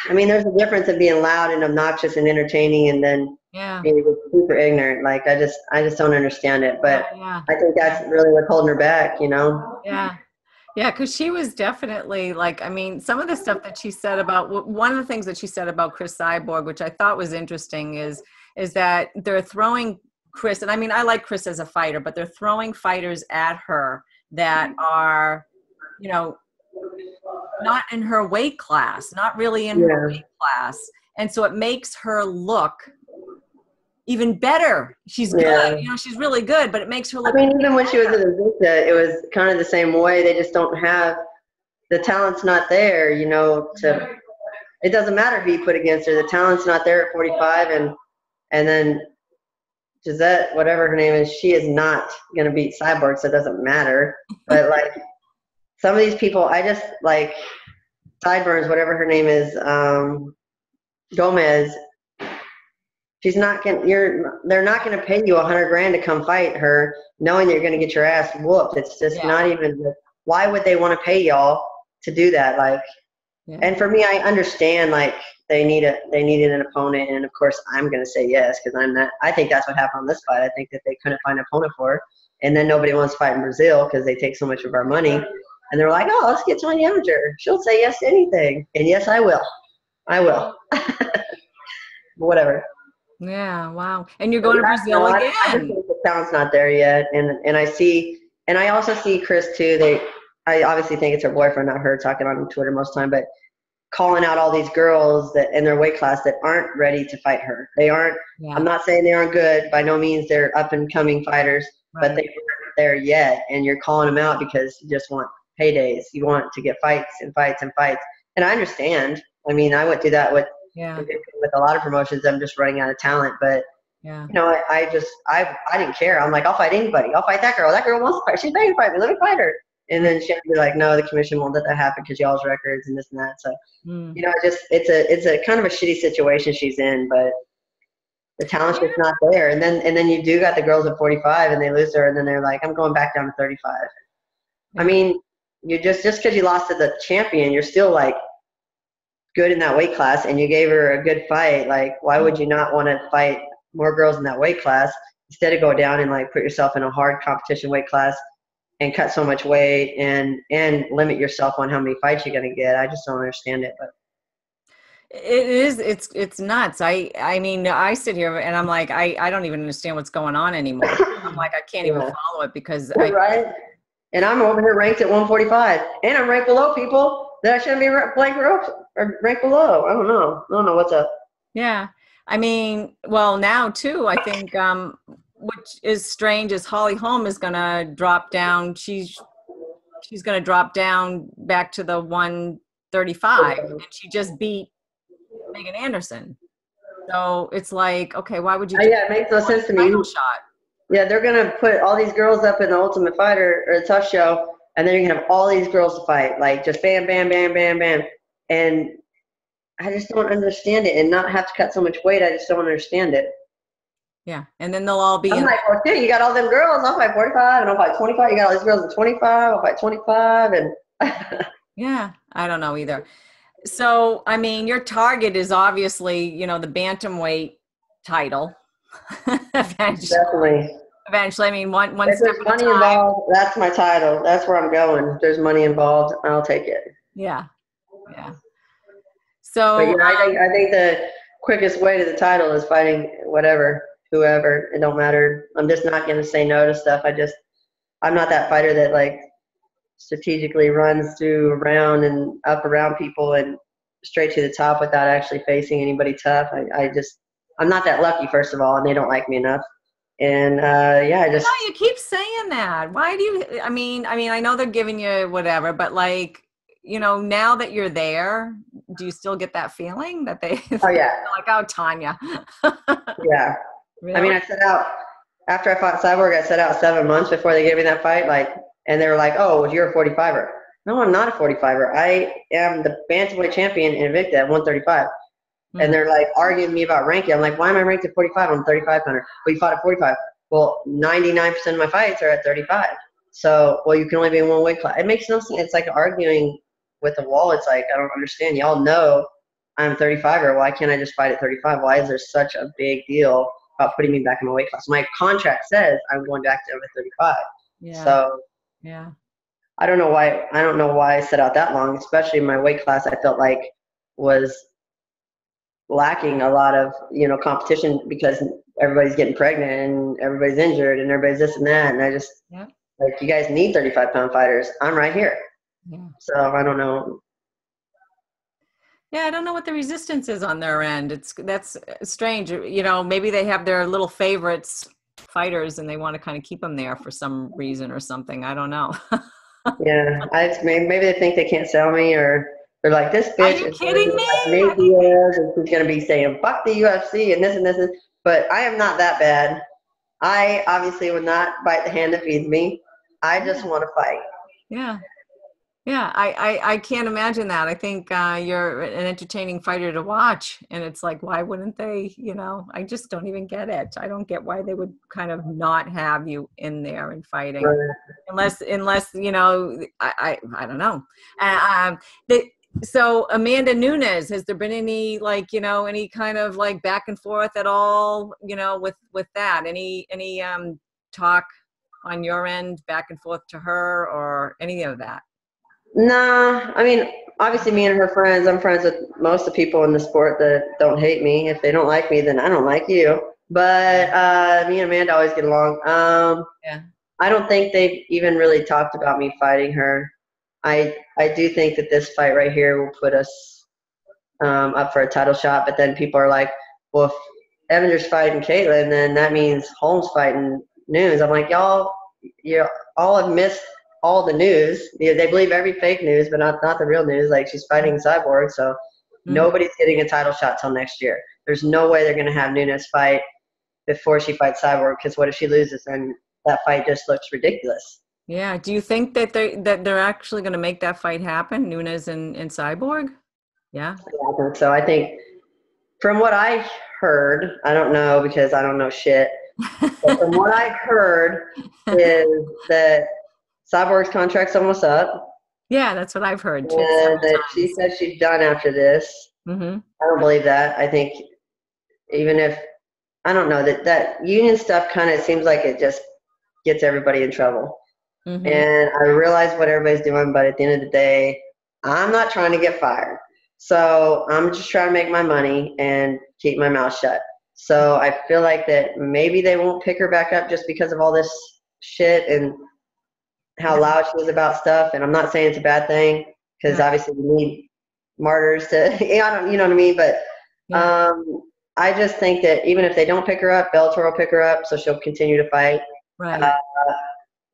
I mean, there's a difference of being loud and obnoxious and entertaining, and then being super ignorant. Like, I just don't understand it. But I think that's really what's holding her back, you know? Yeah. Yeah, because she was definitely like, I mean, some of the stuff that she said about, one of the things that she said about Chris Cyborg, which I thought was interesting, is that they're throwing Chris, and I mean, I like Chris as a fighter, but they're throwing fighters at her that are, not in her weight class, not really in her weight class. And so it makes her look even better. She's good, she's really good, but it makes her look. I mean, even when she was in Invicta, it was kind of the same way. They just don't have, the talent's not there, it doesn't matter who you put against her. The talent's not there at 45. And then Gisette, whatever her name is, she is not going to beat Cyborg, so it doesn't matter. But like, some of these people, I just like Sideburns, whatever her name is, Gomez. She's not gonna. They're not gonna pay you $100,000 to come fight her, knowing that you're gonna get your ass whooped. It's just not even. Why would they want to pay y'all to do that? Like, and for me, I understand. Like, they needed an opponent, and of course, I'm gonna say yes because I'm not. I think that's what happened on this fight. I think that they couldn't find an opponent for her, and then nobody wants to fight in Brazil because they take so much of our money. And they're like, oh, let's get Tonya Evinger. She'll say yes to anything. And yes, I will. I will. Whatever. Yeah, wow. And you're going to Brazil again. I just think the talent's not there yet. And I also see Chris too. I obviously think it's her boyfriend, not her, talking on Twitter most of the time, but calling out all these girls that in their weight class that aren't ready to fight her. They aren't, I'm not saying they aren't good. By no means they're up and coming fighters, but they aren't there yet. And you're calling them out because you just want paydays. You want to get fights and fights and fights. And I understand. I mean, I went through that with a lot of promotions. I'm just running out of talent. But, I didn't care. I'm like, I'll fight anybody. I'll fight that girl. That girl wants to fight. She's begging to fight me. Let me fight her. And then she'll be like, no, the commission won't let that happen because y'all's records and this and that. So, it's a kind of a shitty situation she's in, but the talent's just not there. And then you do got the girls at 45 and they lose her. And then they're like, I'm going back down to 35. I mean, you just because you lost to the champion, you're still like good in that weight class, and you gave her a good fight. Like, why would you not want to fight more girls in that weight class instead of go down and like put yourself in a hard competition weight class and cut so much weight and limit yourself on how many fights you're going to get? I just don't understand it. But it's nuts. I mean, I sit here and I'm like, I don't even understand what's going on anymore. I'm like, I can't even follow it because right. And I'm over here ranked at 145, and I'm ranked below people that I shouldn't be ranked below. I don't know what's up. Yeah, I mean, well, now too, I think which is strange is Holly Holm is going to drop down. She's going to drop down back to the 135, and she just beat Megan Anderson. So it's like, okay, why would you? It makes no sense to me. Shot. Yeah, they're going to put all these girls up in the Ultimate Fighter or the Tough Show, and then you're going to have all these girls to fight. Like, just bam, bam, bam, bam, bam. And I just don't understand it. And not have to cut so much weight, I just don't understand it. Yeah. And then they'll all be I'm like, well, shit, you got all them girls. I'll fight 45 and I'll fight 25. You got all these girls at 25. I'll fight 25. And yeah, I don't know either. So, I mean, your target is obviously, you know, the bantamweight title. definitely. Eventually, I mean, one If step there's at a money time. involved, that's my title. That's where I'm going. If there's money involved, I'll take it. Yeah, yeah. But So, yeah, I think the quickest way to the title is fighting whoever. It don't matter. I'm just not going to say no to stuff. I'm not that fighter that like strategically runs through around and up around people and straight to the top without actually facing anybody tough. I'm not that lucky, first of all, and they don't like me enough. And yeah, no, you keep saying that. Why do you? I mean, I know they're giving you whatever, but like, you know, now that you're there, do you still get that feeling that they? Oh yeah. Like, oh, Tonya. Yeah. Really? I mean, I set out after I fought Cyborg. I set out 7 months before they gave me that fight. Like, and they were like, "Oh, well, you're a 45er." No, I'm not a 45er. I am the bantamweight champion in Invicta at 135. And they're like arguing me about ranking. I'm like, why am I ranked at 45? I'm a 35 pounder. Well, you fought at 45. Well, 99% of my fights are at 35. So, well, you can only be in one weight class. It makes no sense. It's like arguing with a wall. It's like, I don't understand. Y'all know I'm 35er. Why can't I just fight at 35? Why is there such a big deal about putting me back in my weight class? My contract says I'm going back to over 35. Yeah. So, yeah. I don't know why I set out that long, especially my weight class. I felt like was lacking a lot of, you know, competition because everybody's getting pregnant and everybody's injured and everybody's this and that. And I just, like, you guys need 35-pound fighters. I'm right here. Yeah. So I don't know. Yeah, I don't know what the resistance is on their end. That's strange. You know, maybe they have their little favorites fighters and they want to kind of keep them there for some reason or something. I don't know. Yeah, maybe they think they can't sell me, or they're like, this bitch Are you is kidding me? like media, and she's gonna be saying fuck the UFC and this and this. But I am not that bad. I obviously would not bite the hand that feeds me. I just want to fight. Yeah. Yeah, I can't imagine that. I think you're an entertaining fighter to watch. And it's like, why wouldn't they, you know, I just don't even get it. I don't get why they would kind of not have you in there and fighting. Right. Unless, you know, I don't know. So Amanda Nunes, has there been any, like, you know, any kind of like back and forth at all, you know, with that? Any talk on your end back and forth to her or any of that? Nah, I mean, obviously me and her friends, I'm friends with most of the people in the sport that don't hate me. If they don't like me, then I don't like you. But me and Amanda always get along. Yeah. I don't think they've even really talked about me fighting her. I do think that this fight right here will put us up for a title shot, but then people are like, well, if Evinger's fighting Ketlen, then that means Holmes fighting Nunes. I'm like, y'all, you all have missed all the news. They believe every fake news, but not the real news. Like, she's fighting Cyborg, so nobody's getting a title shot till next year. There's no way they're going to have Nunes fight before she fights Cyborg, because what if she loses? And that fight just looks ridiculous. Yeah. Do you think that they're actually going to make that fight happen, Nunes and Cyborg? Yeah. So I think from what I heard, I don't know because I don't know shit, but from what I heard is that Cyborg's contract's almost up. Yeah, that's what I've heard too. And that she said she's done after this. Mm-hmm. I don't believe that. I think even if, I don't know, that union stuff kind of seems like it just gets everybody in trouble. Mm-hmm. And I realize what everybody's doing, but at the end of the day, I'm not trying to get fired. So I'm just trying to make my money and keep my mouth shut. So I feel like that maybe they won't pick her back up just because of all this shit and how loud she is about stuff. And I'm not saying it's a bad thing, because obviously we need martyrs to, you know what I mean? But I just think that even if they don't pick her up, Bellator will pick her up, so she'll continue to fight. Right.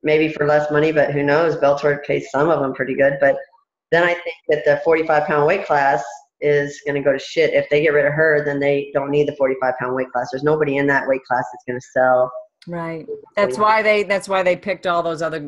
Maybe for less money, but who knows? Bellator pays some of them pretty good. But then I think that the 45-pound weight class is going to go to shit. If they get rid of her, then they don't need the 45-pound weight class. There's nobody in that weight class that's going to sell. Right. That's why they picked all those other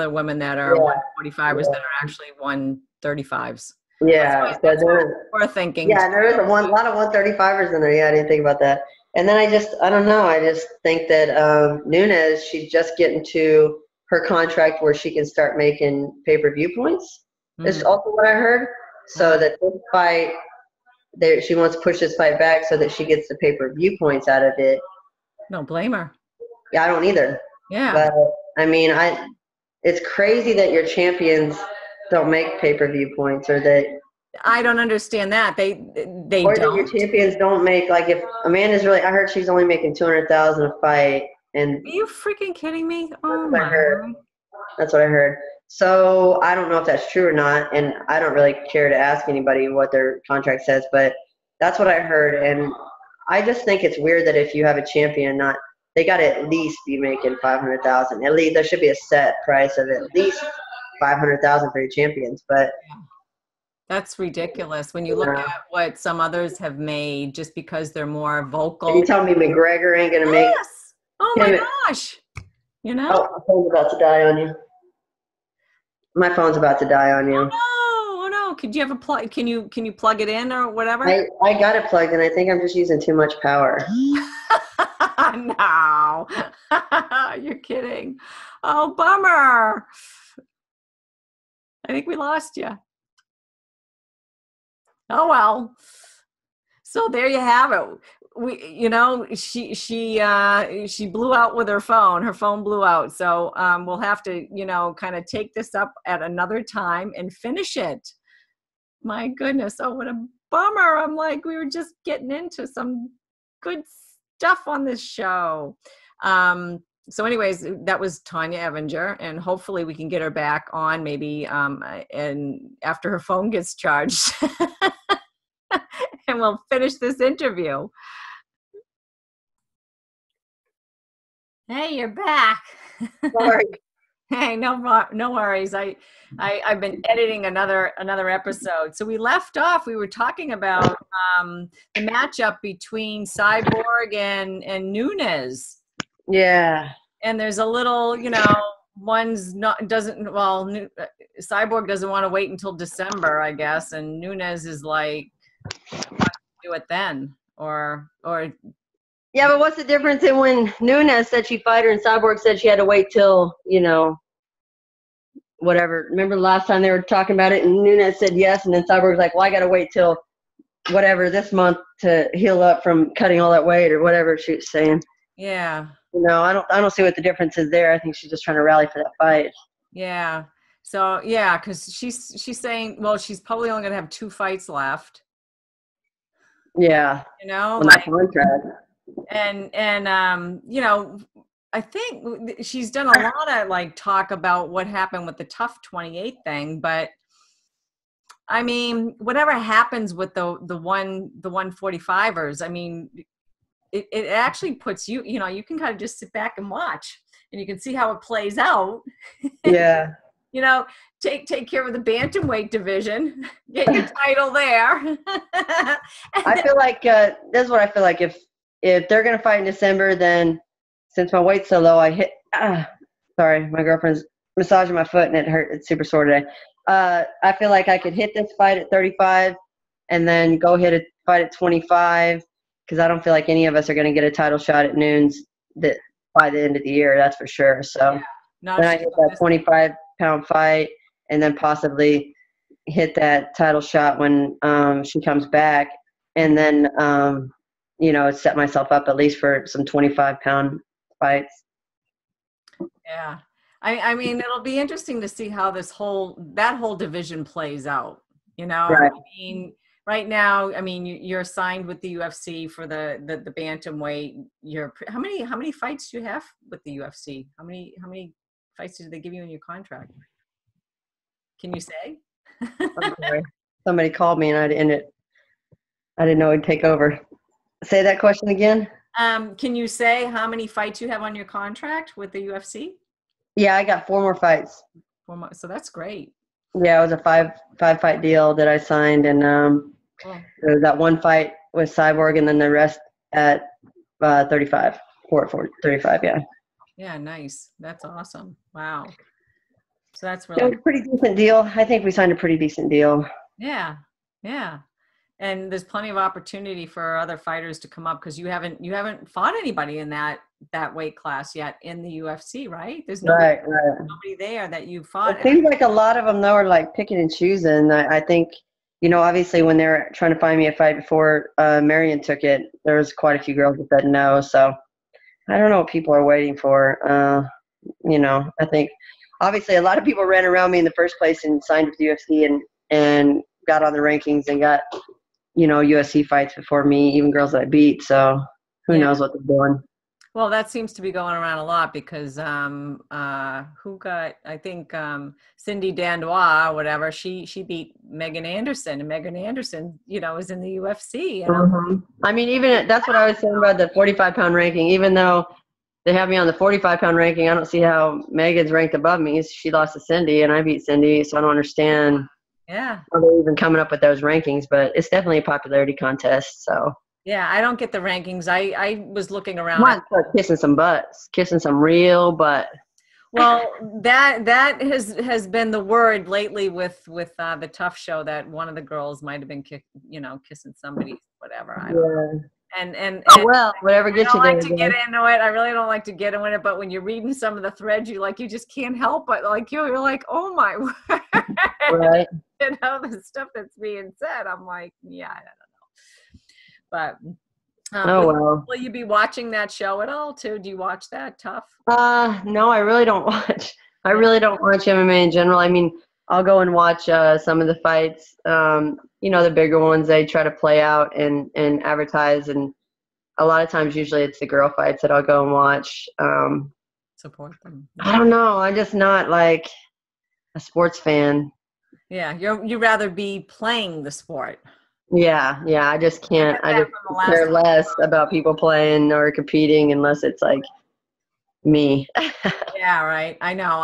women that are 145ers that are actually 135s. Yeah. That's what we're thinking. Yeah, and there is a lot of 135ers in there. Yeah, I didn't think about that. And then I don't know. I just think that Nunes, she's just getting to her contract where she can start making pay-per-view points. Is also what I heard. So that this fight, she wants to push this fight back so that she gets the pay-per-view points out of it. Don't blame her. Yeah, I don't either. Yeah. But I mean, it's crazy that your champions don't make pay-per-view points, or that I don't understand that. They or don't. that your champions don't make, like, if Amanda's really, I heard she's only making $200,000 a fight, and Are you freaking kidding me? Oh my God. That's what I heard. So I don't know if that's true or not, and I don't really care to ask anybody what their contract says, but that's what I heard. And I just think it's weird that if you have a champion, they got to at least be making $500,000. At least there should be a set price of at least $500,000 for your champions. But that's ridiculous when you look at what some others have made just because they're more vocal. Are you telling me McGregor ain't gonna make? Yes. Oh my gosh. You know? Oh, my phone's about to die on you. My phone's about to die on you. Oh no! Could you have a plug? Can you plug it in or whatever? I got it plugged in. I think I'm just using too much power. No, you're kidding. Oh, bummer. I think we lost you. Oh well. So there you have it. She blew out with her phone. Her phone blew out. So we'll have to, kind of take this up at another time and finish it. My goodness. Oh, what a bummer. I'm like, we were just getting into some good stuff on this show. So anyways, that was Tonya Evinger, and hopefully we can get her back on maybe and after her phone gets charged. And we'll finish this interview. Hey, you're back. Sorry. Hey, no worries. I've been editing another episode. So we left off. We were talking about the matchup between Cyborg and Nunes. Yeah. And there's a little, Cyborg doesn't want to wait until December, I guess, and Nunes is like, do it then, or. Yeah, but what's the difference in when Nunes said she'd fight her and Cyborg said she had to wait till, whatever. Remember the last time they were talking about it and Nunes said yes, and then Cyborg's like, well, I got to wait till whatever this month to heal up from cutting all that weight or whatever she was saying. Yeah. I don't see what the difference is there. I think she's just trying to rally for that fight. Yeah. So, yeah, because she's saying, well, she's probably only going to have 2 fights left. Yeah. Like, contract. And I think she's done a lot of like talk about what happened with the Tough 28 thing, but I mean, whatever happens with the 145ers, I mean, it actually puts you can kind of just sit back and watch, and you can see how it plays out. Yeah. Take care of the bantamweight division, get your title there. I feel like this is what I feel like. If they're gonna fight in December, then since my weight's so low, I hit. Sorry, my girlfriend's massaging my foot and it hurt. It's super sore today. I feel like I could hit this fight at 35, and then go hit a fight at 25, because I don't feel like any of us are gonna get a title shot at Nunes by the end of the year. That's for sure. So then I hit that 25-pound fight, and then possibly hit that title shot when she comes back, and then set myself up at least for some 25-pound fights. Yeah. I mean, it'll be interesting to see how that whole division plays out, Right. I mean, right now, I mean, you're signed with the UFC for the bantamweight. How many fights do you have with the UFC? How many fights did they give you in your contract? Can you say? I'm sorry. Somebody called me and I didn't know it'd take over. Say that question again. Can you say how many fights you have on your contract with the UFC? Yeah, I got 4 more fights. 4 more, so that's great. Yeah, it was a five fight deal that I signed, and there was that 1 fight with Cyborg, and then the rest at 35. 35, yeah. Yeah, nice. That's awesome. Wow. So that's It was a pretty decent deal. I think we signed a pretty decent deal. Yeah. Yeah. And there's plenty of opportunity for other fighters to come up because you haven't fought anybody in that weight class yet in the UFC, right? There's nobody, nobody there that you fought. It seems like a lot of them though are like picking and choosing. I think, you know, obviously when they're trying to find me a fight before Marion took it, there was quite a few girls that said no. So I don't know what people are waiting for. You know, I think obviously a lot of people ran around me in the first place and signed with the UFC and got on the rankings and got, you know, UFC fights before me, even girls that I beat. So who knows what they're doing. Well, that seems to be going around a lot because who got, I think Cindy Dandois or whatever, she beat Megan Anderson, and Megan Anderson, you know, is in the UFC. And I mean, even that's what I was saying about the 45-pound ranking. Even though they have me on the 45-pound ranking, I don't see how Megan's ranked above me. She lost to Cindy, and I beat Cindy, so I don't understand how they're even coming up with those rankings. But it's definitely a popularity contest, so. Yeah, I don't get the rankings. I was looking around. Come on, start kissing some butts, kissing some real butt. Well, that has been the word lately with the Tough Show, that one of the girls might have been kissing somebody, whatever. I don't know. And well, whatever gets you there. I don't like to get into it. I really don't like to get into it. But when you're reading some of the threads, you just can't help but you're like, oh my word. Right. You know, the stuff that's being said. I'm like, yeah, I don't know. But will you be watching that show at all too? Do you watch that Tough? No, I really don't watch. I really don't watch MMA in general. I mean, I'll go and watch some of the fights. You know, the bigger ones they try to play out and advertise, and a lot of times usually it's the girl fights that I'll go and watch. Support them. I don't know. I'm just not like a sports fan. Yeah, you rather be playing the sport. Yeah, I just can't. I just care less about people playing or competing unless it's like me. Yeah, right. I know.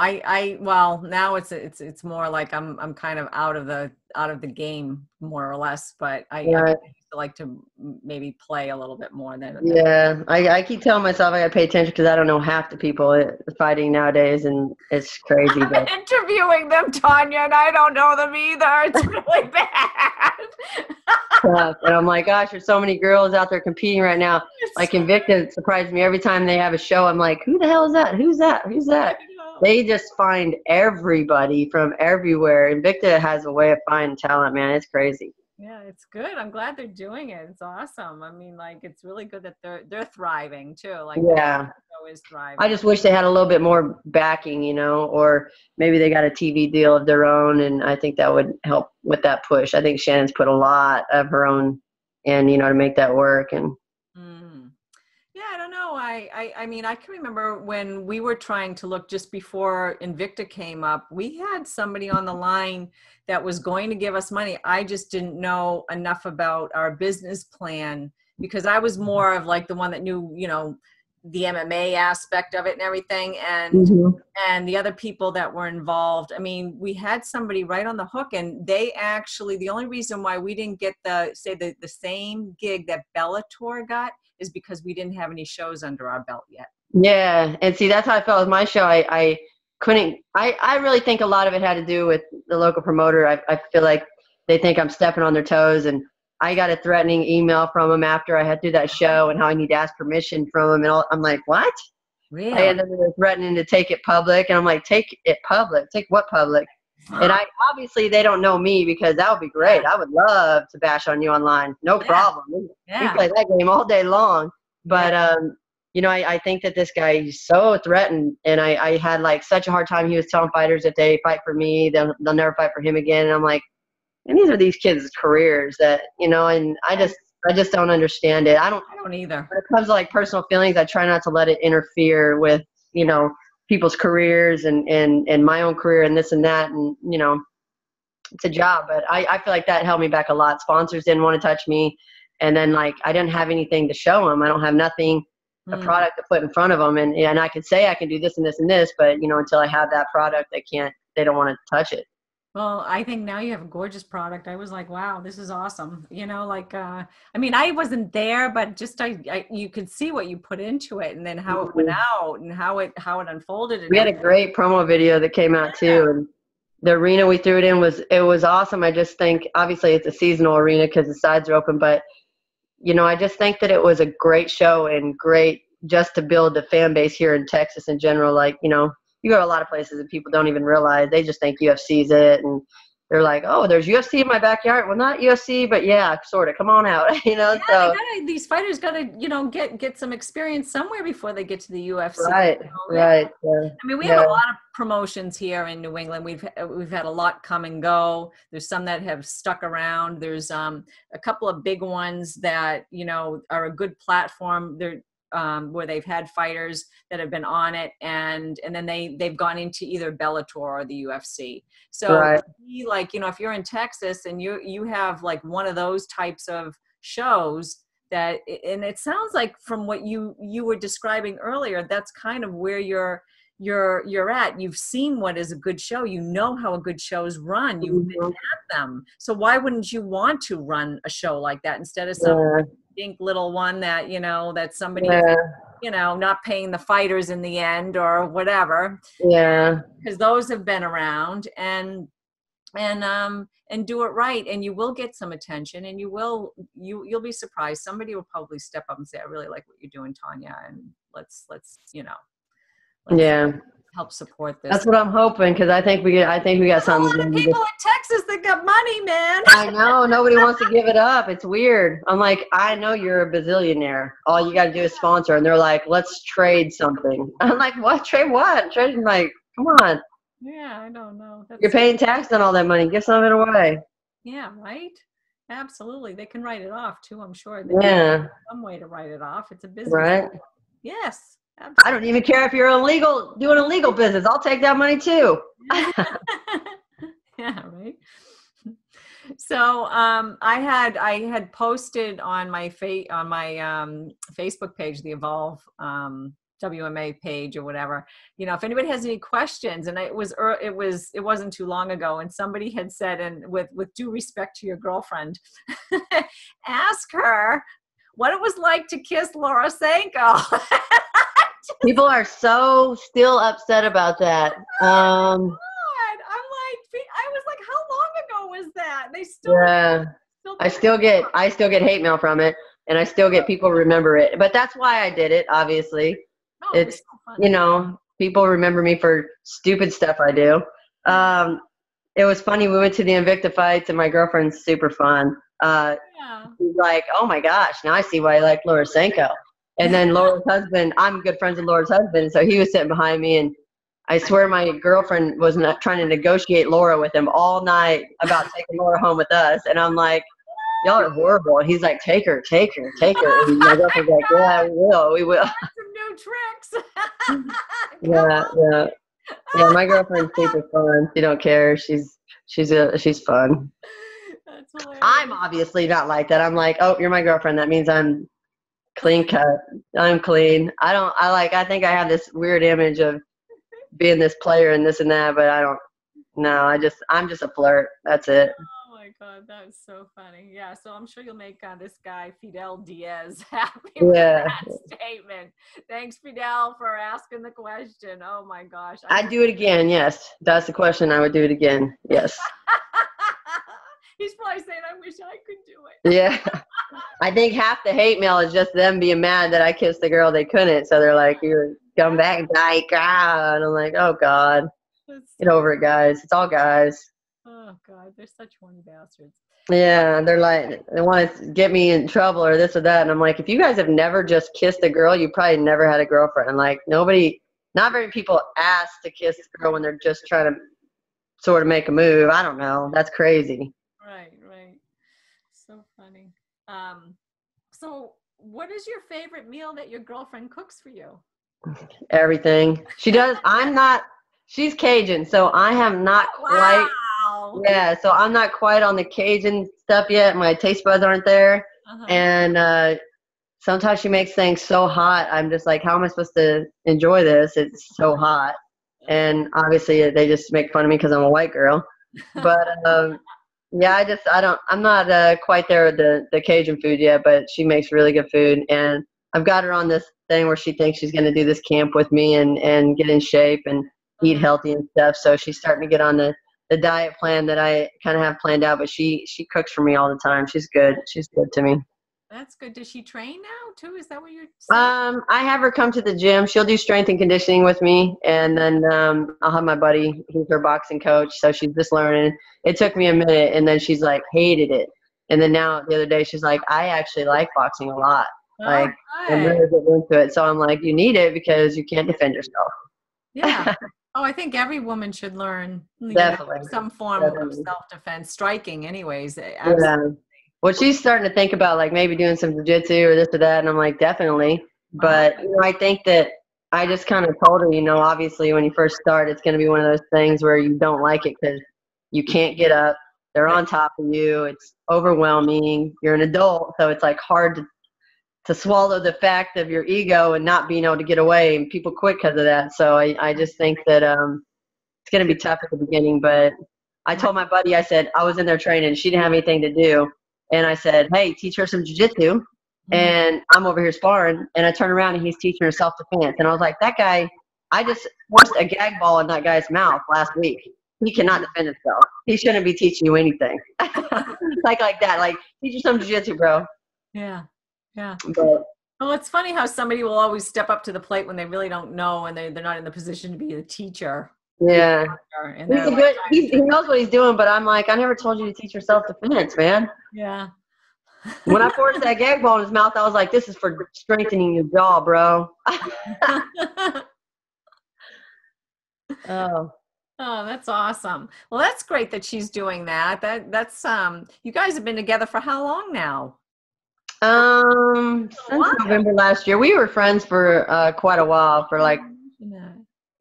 Well, now it's more like I'm kind of out of the game more or less, but I used to like to maybe play a little bit more than. Yeah, I keep telling myself I gotta pay attention because I don't know half the people fighting nowadays, and it's crazy. I'm interviewing them, Tonya, and I don't know them either. It's really bad. And I'm like, gosh, there's so many girls out there competing right now. Like Invicta surprised me every time they have a show. I'm like, who the hell is that? Who's that? Who's that? They just find everybody from everywhere. Invicta has a way of finding talent, man. It's crazy. Yeah, it's good. I'm glad they're doing it. It's awesome. I mean, it's really good that they're thriving too. Yeah. Is thriving. I just wish they had a little bit more backing, you know, or maybe they got a TV deal of their own, and I think that would help with that push. I think Shannon's put a lot of her own in, you know, to make that work. And yeah, I don't know. I mean, I can remember when we were trying to look just before Invicta came up, we had somebody on the line that was going to give us money. I just didn't know enough about our business plan because I was more of like the one that knew, you know, the MMA aspect of it and everything. And the other people that were involved, I mean, we had somebody right on the hook, and they actually, the only reason why we didn't get the same gig that Bellator got is because we didn't have any shows under our belt yet. Yeah. And see, that's how I felt with my show. I really think a lot of it had to do with the local promoter. I feel like they think I'm stepping on their toes, and I got a threatening email from them after I had to do that show and how I need to ask permission from them. And I'm like, what? Really? And then they were threatening to take it public. And I'm like, take it public? Take what public? And obviously they don't know me, because that would be great. I would love to bash on you online. No problem. We play that game all day long. But, you know, I think that this guy, he's so threatened. And I had like such a hard time. He was telling fighters if they fight for me, they'll never fight for him again. And I'm like, and these are these kids' careers that, you know, and I just don't understand it. I don't either. When it comes to like personal feelings, I try not to let it interfere with, you know, people's careers and my own career and this and that. And, you know, it's a job, but I feel like that held me back a lot. Sponsors didn't want to touch me. And then like, I didn't have anything to show them. I don't have nothing, a product to put in front of them. And I could say I can do this and this and this, but, you know, until I have that product, they don't want to touch it. Well, I think now you have a gorgeous product. I was like, wow, this is awesome. You know, like, I mean, I wasn't there, but just, you could see what you put into it, and then how it went out and how it unfolded. We had a great promo video that came out too. And the arena we threw it in was awesome. I just think obviously it's a seasonal arena because the sides are open, but you know, I just think that it was a great show and great just to build the fan base here in Texas in general. Like, you know, you go to a lot of places and people don't even realize, they just think UFC's it, and they're like, oh, there's UFC in my backyard. Well, not UFC, but yeah, sort of. Come on out, you know. Yeah, so these fighters gotta, you know, get some experience somewhere before they get to the UFC. Right, so, right. Yeah. I mean, we have a lot of promotions here in New England. We've had a lot come and go. There's some that have stuck around. There's a couple of big ones that, you know, are a good platform. They're where they've had fighters that have been on it, and then they've gone into either Bellator or the UFC. So like, you know, if you're in Texas and you have like one of those types of shows that, and it sounds like from what you were describing earlier, that's kind of where you're at. You've seen what is a good show. You know how a good show's run. You've been at them. So why wouldn't you want to run a show like that instead of some dink little one that, you know, that somebody, you know, not paying the fighters in the end or whatever. Yeah. Because those have been around, and do it right, and you will get some attention, and you'll be surprised. Somebody will probably step up and say, I really like what you're doing, Tonya, and let's you know, help support this. That's what I'm hoping, because I think we got something. A lot of people in Texas that got money, man. I know, nobody wants to give it up. It's weird. I'm like, I know you're a bazillionaire. All you got to do is sponsor, and they're like, let's trade something. I'm like, what? Trade what? Trade? Like, come on. Yeah, I don't know. You're paying tax on all that money. Give some of it away. Yeah, right. Absolutely, they can write it off too. I'm sure. Some way to write it off. It's a business. Right. Yes. Absolutely. I don't even care if you're doing illegal business. I'll take that money too. Yeah, right. So I had posted on my Facebook page, the Evolve WMA page or whatever, you know, if anybody has any questions, and it wasn't too long ago, and somebody had said, and with due respect to your girlfriend, ask her what it was like to kiss Laura Sanko. People are so still upset about that. I'm like, I was like, how long ago was that? They still, I still get hate mail from it, and I still get people remember it. But that's why I did it. Obviously, it's so, you know, people remember me for stupid stuff I do. It was funny. We went to the Invicta fights, and my girlfriend's super fun. She's like, oh my gosh, now I see why I like Laura Sanko. And then Laura's husband, I'm good friends with Laura's husband, so he was sitting behind me, and I swear my girlfriend was not trying to negotiate Laura with him all night about taking Laura home with us. And I'm like, y'all are horrible. And he's like, take her. And my girlfriend's like, yeah, we will. Some new tricks. Yeah, my girlfriend's super fun. She don't care. She's fun. That's hilarious. I'm obviously not like that. I'm like, oh, you're my girlfriend. That means I'm clean cut. I'm clean. I think I have this weird image of being this player and this and that, but I don't. No, I'm just a flirt. That's it. Oh my God, that was so funny. Yeah, so I'm sure you'll make this guy Fidel Diaz happy with that statement. Thanks, Fidel, for asking the question. Oh my gosh. I'd do it again. Yes, that's the question. I would do it again. Yes. He's probably saying, I wish I could do it. Yeah. I think half the hate mail is just them being mad that I kissed the girl they couldn't. So they're like, you're come back, dyke. And I'm like, oh God. Get over it, guys. It's all guys. Oh God, they're such horny bastards. Yeah, they're like, they want to get me in trouble or this or that. And I'm like, if you guys have never just kissed a girl, you probably never had a girlfriend. Like not very people ask to kiss a girl when they're just trying to sort of make a move. I don't know. That's crazy. Right. So funny. So what is your favorite meal that your girlfriend cooks for you? Everything. She does. She's Cajun, so I am not quite. Wow. Yeah, so I'm not quite on the Cajun stuff yet. My taste buds aren't there. And sometimes she makes things so hot. I'm just like, how am I supposed to enjoy this? It's so hot. And obviously they just make fun of me because I'm a white girl. But yeah, I'm not quite there with the Cajun food yet, but she makes really good food. And I've got her on this thing where she thinks she's going to do this camp with me and get in shape and eat healthy and stuff. So she's starting to get on the the diet plan that I kind of have planned out, but she cooks for me all the time. She's good. She's good to me. That's good. Does she train now too? Is that what you're saying? I have her come to the gym. She'll do strength and conditioning with me, and then I'll have my buddy. He's her boxing coach, so she's just learning. It took me a minute, and then she's like hated it, and then now the other day she's like, I actually like boxing a lot. Like I'm really getting into it. So I'm like, you need it because you can't defend yourself. Yeah. Oh, I think every woman should learn some form of self-defense, striking anyways. Absolutely. Yeah. Well, she's starting to think about like maybe doing some jiu-jitsu or this or that, and I'm like, definitely. But I think that I just kind of told her, obviously when you first start, it's going to be one of those things where you don't like it because you can't get up. They're on top of you. It's overwhelming. You're an adult, so it's like hard to swallow the fact of your ego and not being able to get away, and people quit because of that. So I just think that it's going to be tough at the beginning. But I told my buddy, I said, I was in there training. She didn't have anything to do. And I said, hey, teach her some jiu-jitsu. And I'm over here sparring. And I turn around and he's teaching her self-defense. And I was like, that guy, I just forced a gag ball in that guy's mouth last week. He cannot defend himself. He shouldn't be teaching you anything. like that. Like, teach her some jiu-jitsu, bro. Yeah. Yeah. But, well, it's funny how somebody will always step up to the plate when they really don't know and they're not in the position to be a teacher. Yeah. And he knows what he's doing, but I'm like, I never told you to teach your self-defense, man. Yeah. When I forced that gag ball in his mouth, I was like, this is for strengthening your jaw, bro. Oh, that's awesome. Well, that's great that she's doing that. That's you guys have been together for how long now? Since November last year. We were friends for quite a while, for like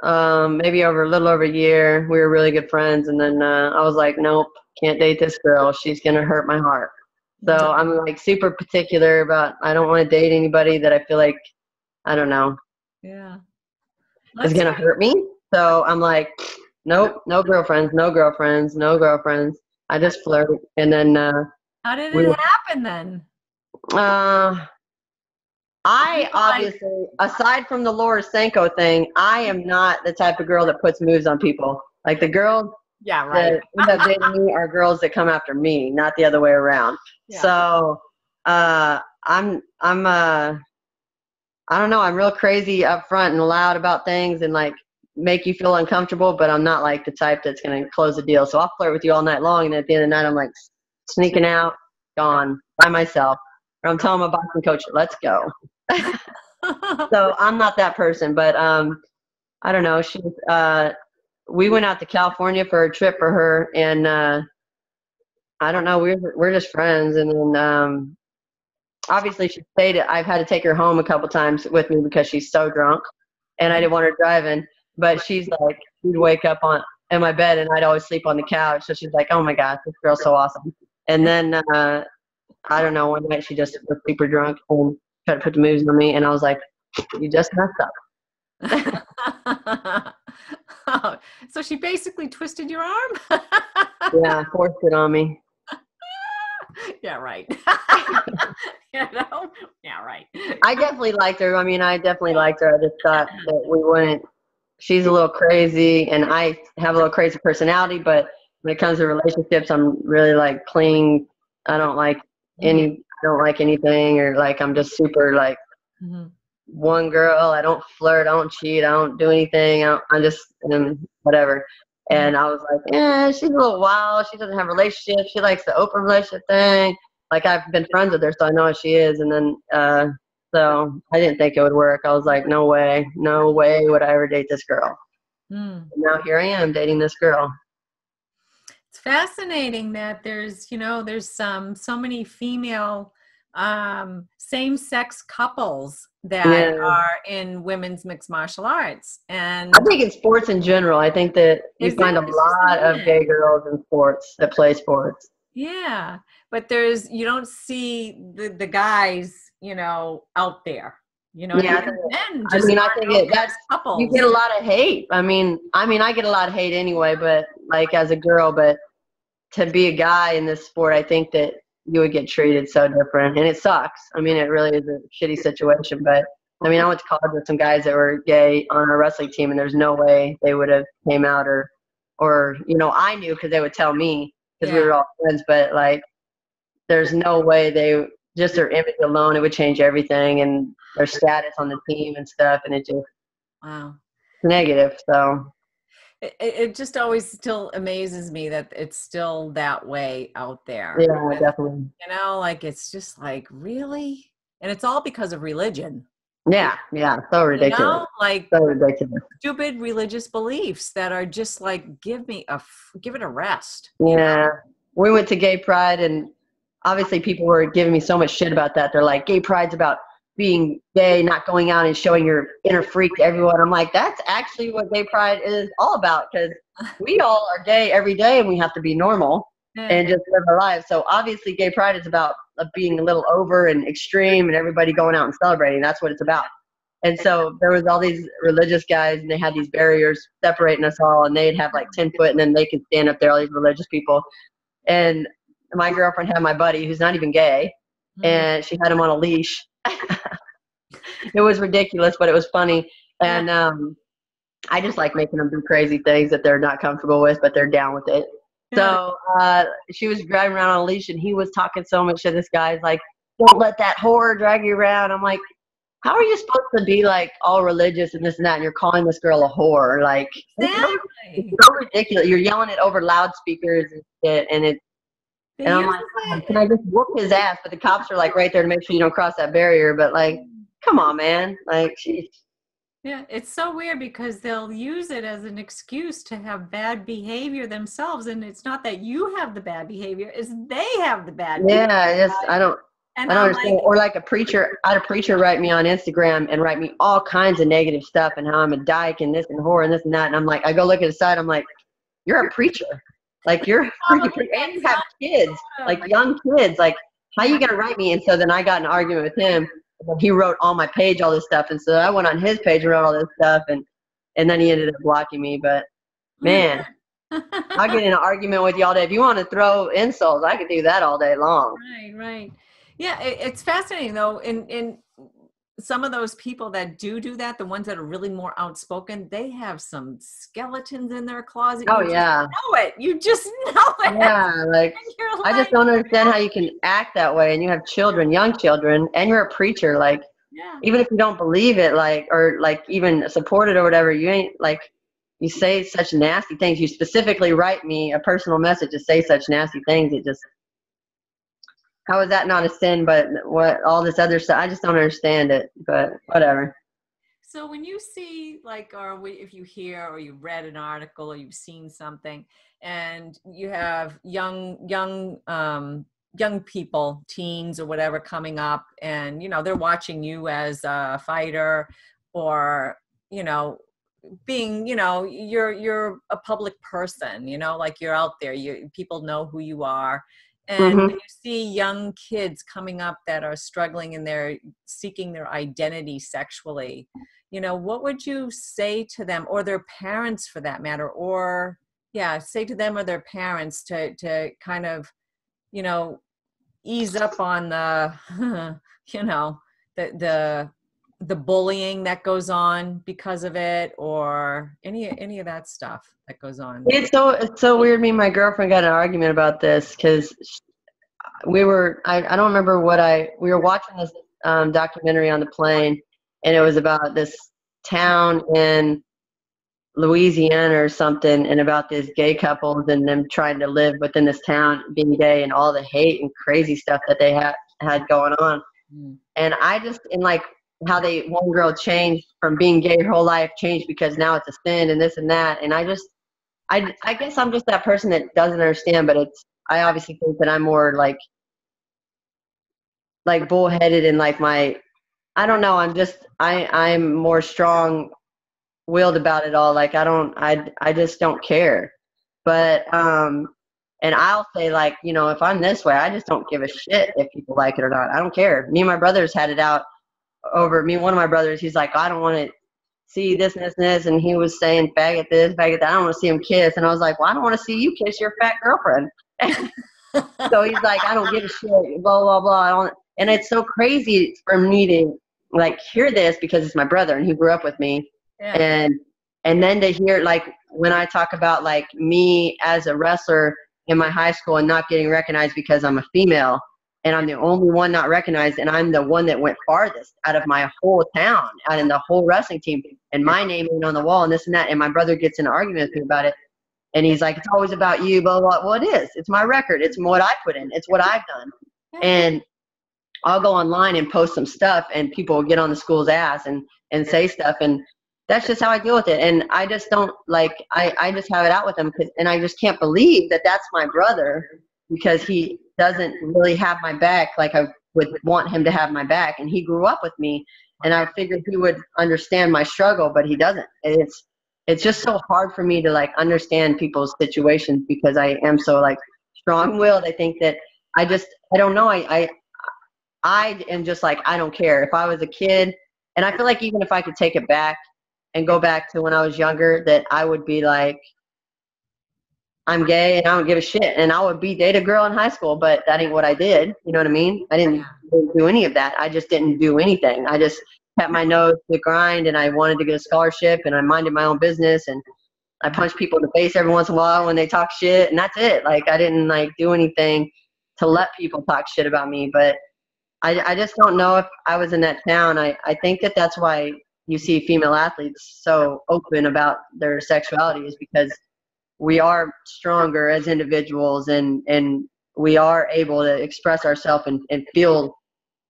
maybe a little over a year. We were really good friends, and then I was like, nope, can't date this girl. She's gonna hurt my heart. So I'm like super particular about, I don't want to date anybody that I feel like, I don't know, is gonna hurt me. So I'm like, nope, no girlfriends. I just flirt. And then how did it happen then? I obviously, aside from the Laura Sanko thing, I am not the type of girl that puts moves on people. Like the girls that end up dating me are girls that come after me, not the other way around. Yeah. So I don't know, I'm real crazy up front and loud about things and like make you feel uncomfortable, but I'm not like the type that's going to close the deal. So I'll flirt with you all night long, and at the end of the night I'm like sneaking out, gone by myself. Or I'm telling my boxing coach, let's go. So I'm not that person, but I don't know. We went out to California for a trip for her, and I don't know. We're just friends, and then obviously she stayed. I've had to take her home a couple times with me because she's so drunk, and I didn't want her driving. But she's like, she'd wake up in my bed, and I'd always sleep on the couch. So she's like, oh my gosh, this girl's so awesome. And then I don't know, one night she just was super drunk and tried to put the moves on me, and I was like, you just messed up. Oh, so she basically twisted your arm? Yeah, forced it on me. Yeah, right. Yeah, right. I definitely liked her. I mean, I definitely liked her. I just thought that we wouldn't. She's a little crazy, and I have a little crazy personality, but when it comes to relationships, I'm really like clean. I don't like anything, or like I'm just super like one girl. I don't flirt, I don't cheat, I don't do anything. I'm just whatever. And I was like, she's a little wild. She doesn't have relationships. She likes the open relationship thing. Like I've been friends with her, so I know what she is. And then so I didn't think it would work. I was like, no way would I ever date this girl. And now here I am dating this girl. It's fascinating that there's so many female same-sex couples that are in women's mixed martial arts. And I think in sports in general, I think that you find a lot of gay girls in sports that play sports. Yeah, but you don't see the guys, out there. Yeah, I think that's couples. You get a lot of hate. I mean, I get a lot of hate anyway, but like as a girl, but to be a guy in this sport, I think that you would get treated so different, and it sucks. I mean, it really is a shitty situation, but I mean, I went to college with some guys that were gay on our wrestling team, and there's no way they would have came out or or, you know, I knew because they would tell me because we Yeah. were all friends, but like, there's no way just their image alone, it would change everything, and their status on the team and stuff. And it just Wow. negative. So It just always still amazes me that it's still that way out there. yeah, definitely. You know, like, it's just like, really? And it's all because of religion. Yeah. So ridiculous. You know, like, So ridiculous. stupid religious beliefs that are just like, give it a rest. Yeah. We went to Gay Pride, and obviously people were giving me so much shit about that. They're like, Gay Pride's about being gay, not going out and showing your inner freak to everyone. I'm like, that's actually what Gay Pride is all about, because we all are gay every day and we have to be normal and just live our lives. So obviously Gay Pride is about being a little over and extreme and everybody going out and celebrating. That's what it's about. And so there was all these religious guys, and they had these barriers separating us all, and they'd have like 10 foot, and then they could stand up there, all these religious people. And my girlfriend had my buddy, who's not even gay, and she had him on a leash. It was ridiculous, but it was funny. And I just like making them do crazy things that they're not comfortable with, but they're down with it. So she was driving around on a leash, and he was talking so much to this guy. He's like, don't let that whore drag you around. I'm like, how are you supposed to be like all religious and this and that, and you're calling this girl a whore? Like, it's so ridiculous. You're yelling it over loudspeakers and shit, and I'm like, can I just whoop his ass? But the cops are like right there to make sure you don't cross that barrier. But like, come on, man. Like, geez. Yeah, it's so weird because they'll use it as an excuse to have bad behavior themselves, and it's not that you have the bad behavior; it's they have the bad behavior. Yeah, I don't understand. Or like I had a preacher write me on Instagram and write me all kinds of negative stuff and how I'm a dyke and this and whore and this and that. And I'm like, I go look at the side. I'm like, you're a preacher. Like, you're a freaking preacher, and you have kids, like young kids. Like, how you gonna write me? And so then I got in an argument with him. He wrote on my page all this stuff, and so I went on his page and wrote all this stuff, and then he ended up blocking me. But man, I'll get in an argument with you all day. If you want to throw insults, I could do that all day long. Right. Yeah, it's fascinating though. In some of those people that do that, the ones that are really more outspoken, they have some skeletons in their closet. Oh, yeah. You just know it. Yeah, like, I just don't understand how you can act that way, and you have children, young children, and you're a preacher. Like, even if you don't believe it, like, or like even support it or whatever, you ain't like, you say such nasty things. You specifically write me a personal message to say such nasty things. It just, how is that not a sin? But what, all this other stuff, I just don't understand it, but whatever. So when you see, like, if you hear or you read an article or you've seen something, and you have young people, teens or whatever, coming up, and, you know, they're watching you as a fighter, or, you know, being, you know, you're a public person, you know, like, you're out there, people know who you are. And when you see young kids coming up that are struggling and they're seeking their identity sexually, you know, what would you say to them, or their parents for that matter, or say to them or their parents to kind of, you know, ease up on the, you know, the bullying that goes on because of it, or any of that stuff that goes on? It's so weird. Me and my girlfriend got an argument about this because I don't remember we were watching this documentary on the plane, and it was about this town in Louisiana or something, and about these gay couples and them trying to live within this town, being gay, and all the hate and crazy stuff that they had going on. And I just, and like how one girl changed from being gay her whole life, changed because now it's a sin and this and that. And I guess I'm just that person that doesn't understand, but I obviously think that I'm more like bullheaded, and like I don't know, I'm more strong-willed about it all. Like, I just don't care. But and I'll say, like, you know, if I'm this way, I just don't give a shit if people like it or not. I don't care. Me and my brothers had it out over me. One of my brothers, he's like, I don't want to see this and this and this, and he was saying faggot this, faggot that. I don't want to see him kiss. And I was like, well, I don't want to see you kiss your fat girlfriend. So he's like, I don't give a shit, blah blah blah. And it's so crazy for me to like hear this because it's my brother and he grew up with me. And And then to hear, like, when I talk about, like, me as a wrestler in my high school and not getting recognized because I'm a female, and I'm the only one not recognized, and I'm the one that went farthest out of my whole town, out in the whole wrestling team, and my name ain't on the wall and this and that. And my brother gets in an argument with me about it. And he's like, it's always about you, blah, blah, blah. Well, it is. It's my record. It's what I put in. It's what I've done. And I'll go online and post some stuff, and people will get on the school's ass and say stuff. And that's just how I deal with it. And I just don't, like, I just have it out with them. And I just can't believe that that's my brother, because he doesn't really have my back like I would want him to have my back. And he grew up with me, and I figured he would understand my struggle, but he doesn't. It's just so hard for me to, like, understand people's situations, because I am so, like, strong-willed. I think that I don't know. I am just like, I don't care. If I was a kid, and I feel like even if I could take it back and go back to when I was younger, that I would be like, I'm gay and I don't give a shit. And I would date a girl in high school, but that ain't what I did. You know what I mean? I didn't do any of that. I just didn't do anything. I just kept my nose to the grind, and I wanted to get a scholarship, and I minded my own business, and I punched people in the face every once in a while when they talk shit, and that's it. Like, I didn't, like, do anything to let people talk shit about me. But I just don't know if I was in that town. I think that that's why you see female athletes so open about their sexuality, is because we are stronger as individuals, and we are able to express ourselves and feel,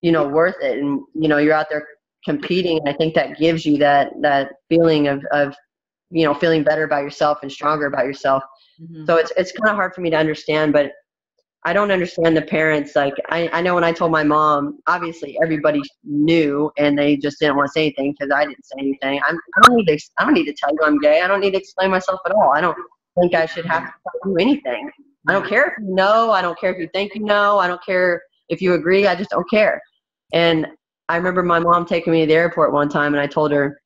you know, worth it. And, you know, you're out there competing. I think that gives you that feeling of, you know, feeling better about yourself and stronger about yourself. Mm-hmm. So it's kind of hard for me to understand, but I don't understand the parents. Like, I know when I told my mom, obviously everybody knew, and they just didn't want to say anything because I didn't say anything. I don't need to tell you I'm gay. I don't need to explain myself at all. I don't think I should have to do anything. I don't care if you know. I don't care if you think you know. I don't care if you agree. I just don't care. And I remember my mom taking me to the airport one time, and I told her,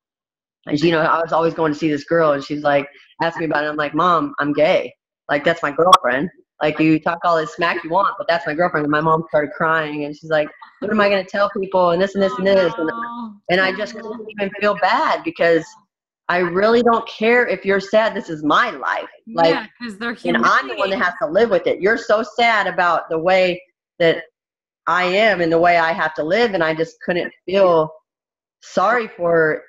you know, I was always going to see this girl, and she's like, asked me about it. I'm like, Mom, I'm gay. Like, that's my girlfriend. Like, you talk all this smack you want, but that's my girlfriend. And my mom started crying, and she's like, what am I going to tell people, and this and this and this. And I just couldn't even feel bad, because I really don't care if you're sad. This is my life. Like, yeah, because they're human. And I'm the one that has to live with it. You're so sad about the way that I am and the way I have to live, and I just couldn't feel sorry for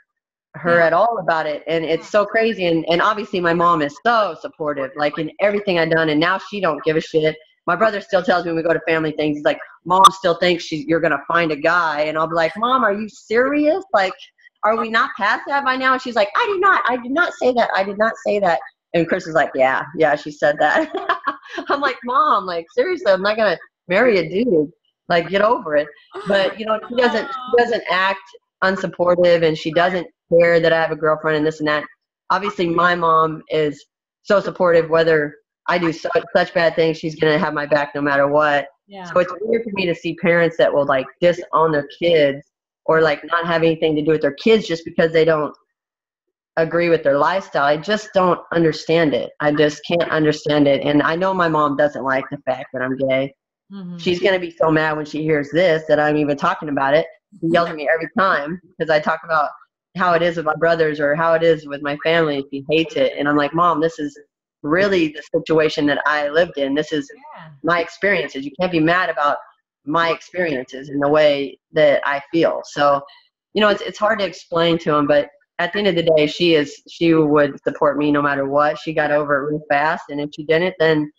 her at all about it. And it's so crazy. And obviously my mom is so supportive, like, in everything I've done, and now she don't give a shit. My brother still tells me when we go to family things, he's like, Mom still thinks you're gonna find a guy. And I'll be like, Mom, are you serious? Like, are we not past that by now? And she's like, I did not say that. I did not say that. And Chris is like, yeah, she said that. I'm like, Mom, like, seriously, I'm not gonna marry a dude. Like, get over it. But, you know, she doesn't act unsupportive, and she doesn't care that I have a girlfriend and this and that. Obviously, my mom is so supportive. Whether I do such bad things, she's going to have my back no matter what. Yeah. So it's weird for me to see parents that will, like, disown their kids, or, like, not have anything to do with their kids just because they don't agree with their lifestyle. I just don't understand it. I just can't understand it. And I know my mom doesn't like the fact that I'm gay. Mm-hmm. She's going to be so mad when she hears this that I'm even talking about it. She yells at me every time because I talk about how it is with my brothers or how it is with my family. She hates it. And I'm like, Mom, this is really the situation that I lived in. This is my experiences. You can't be mad about my experiences in the way that I feel. So, you know, it's hard to explain to them, but at the end of the day, she would support me no matter what. She got over it real fast. And if she didn't, then,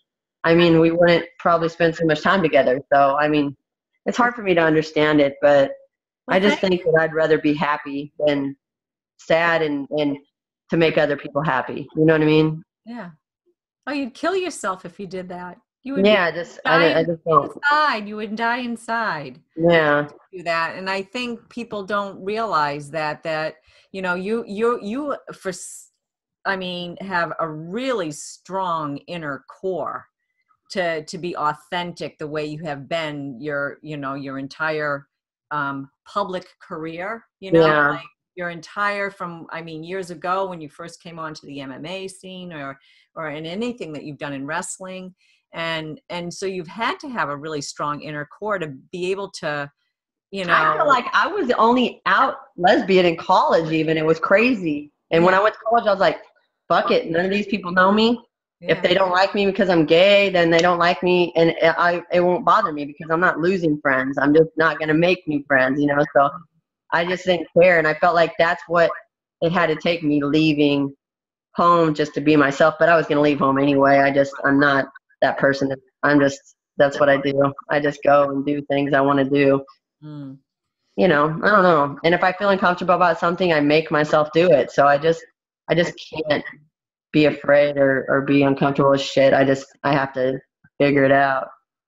I mean, we wouldn't probably spend so much time together. So, I mean, it's hard for me to understand it, but I just think that I'd rather be happy than sad and to make other people happy. You know what I mean? Yeah. Oh, you'd kill yourself if you did that. You would. Yeah, I just don't. Inside, you would die inside. Yeah. Do that, and I think people don't realize that you know you have a really strong inner core to be authentic the way you have been your entire public career, like your entire years ago when you first came onto the MMA scene or in anything that you've done in wrestling. And so you've had to have a really strong inner core to be able to, I feel like I was the only out lesbian in college even. It was crazy. And when I went to college, I was like, fuck it. None of these people know me. Yeah. If they don't like me because I'm gay, then they don't like me, and it won't bother me because I'm not losing friends. I'm just not going to make new friends, you know? So I just didn't care. And I felt like that's what it had to take me leaving home just to be myself. But I was going to leave home anyway. I'm not that person. That's what I do. I just go and do things I want to do. Mm. You know, I don't know. And if I feel uncomfortable about something, I make myself do it. So I just can't be afraid or be uncomfortable with shit. I have to figure it out.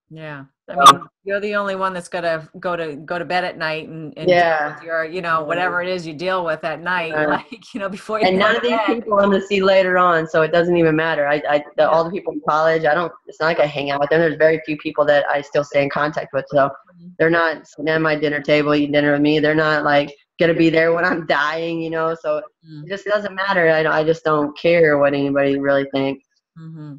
Yeah. I mean, you're the only one that's got to go to bed at night and deal with your, you know, whatever it is you deal with at night, like, you know, before you and go none to of these bed. people I'm going to see later on, so it doesn't even matter. All the people in college, it's not like I hang out with them. There's very few people that I still stay in contact with, so they're not sitting at my dinner table eating dinner with me. They're not like going to be there when I'm dying, you know, so it just doesn't matter. I just don't care what anybody really thinks. Mm-hmm.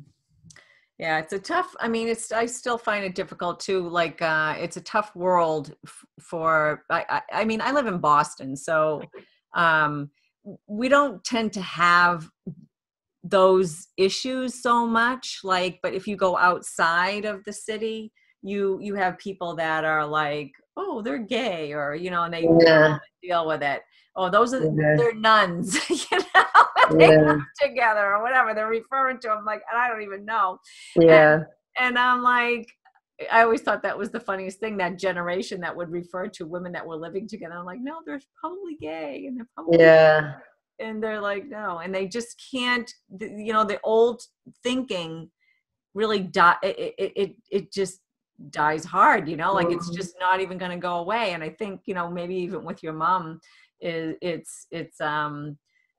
Yeah, it's a tough, I mean, I still find it difficult too. Like, it's a tough world I mean, I live in Boston, so we don't tend to have those issues so much. Like, but if you go outside of the city, you have people that are like, oh, they're gay, or, you know, and they deal with it. Oh, they're nuns, you know, and they live together or whatever they're referring to them, like, and I don't even know. Yeah. And I'm like, I always thought that was the funniest thing, that generation that would refer to women that were living together. I'm like, no, they're probably gay, and they're probably gay. And they're like, no, and they just can't, you know, the old thinking really it just dies hard, you know, like it's just not even going to go away. And I think, you know, maybe even with your mom, it's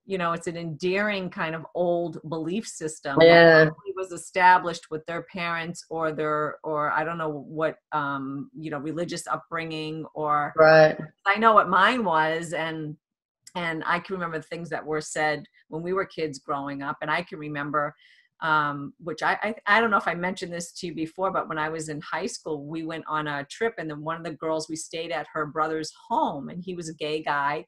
you know, it's an endearing kind of old belief system that probably was established with their parents or I don't know what you know, religious upbringing, or I know what mine was, and I can remember the things that were said when we were kids growing up. And I can remember, which I don't know if I mentioned this to you before, but when I was in high school, we went on a trip, and then one of the girls, we stayed at her brother's home, and he was a gay guy.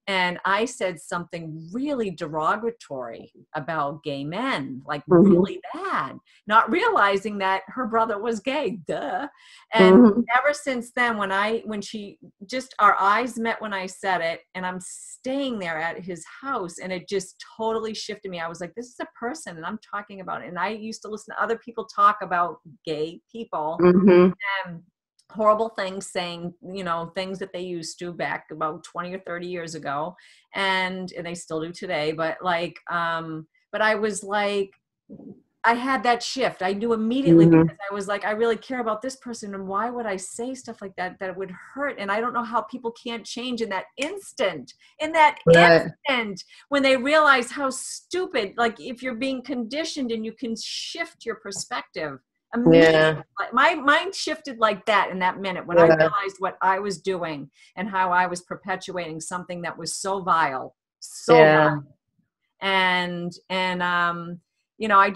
And I said something really derogatory about gay men, like really bad, not realizing that her brother was gay. Duh. And ever since then, when she just, our eyes met when I said it, and I'm staying there at his house, and it just totally shifted me. I was like, this is a person, and I'm talking about it. And I used to listen to other people talk about gay people. And horrible things, saying, you know, things that they used to back about 20 or 30 years ago, and they still do today. But like, but I was like, I had that shift. I knew immediately, because I was like, I really care about this person, and why would I say stuff like that it would hurt? And I don't know how people can't change in that instant, when they realize how stupid, like, if you're being conditioned and you can shift your perspective. My mind shifted like that in that minute when I realized what I was doing and how I was perpetuating something that was so vile, vile. And you know, I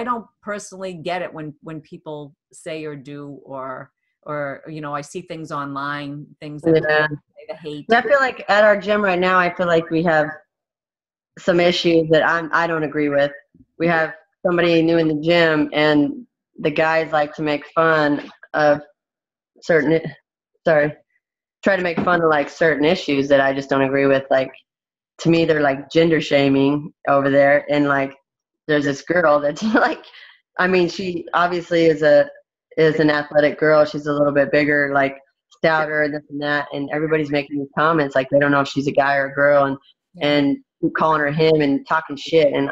don't personally get it when people say or do, or you know, I see things online, things that say the hate. I feel like at our gym right now, I feel like we have some issues that I don't agree with. We have somebody new in the gym, and the guys like to make fun of try to make fun of like certain issues that I just don't agree with. Like, to me, they're like gender shaming over there. And like, there's this girl that's like, I mean, she obviously is an athletic girl. She's a little bit bigger, like stouter and this and that. And everybody's making these comments like they don't know if she's a guy or a girl, and calling her him and talking shit. And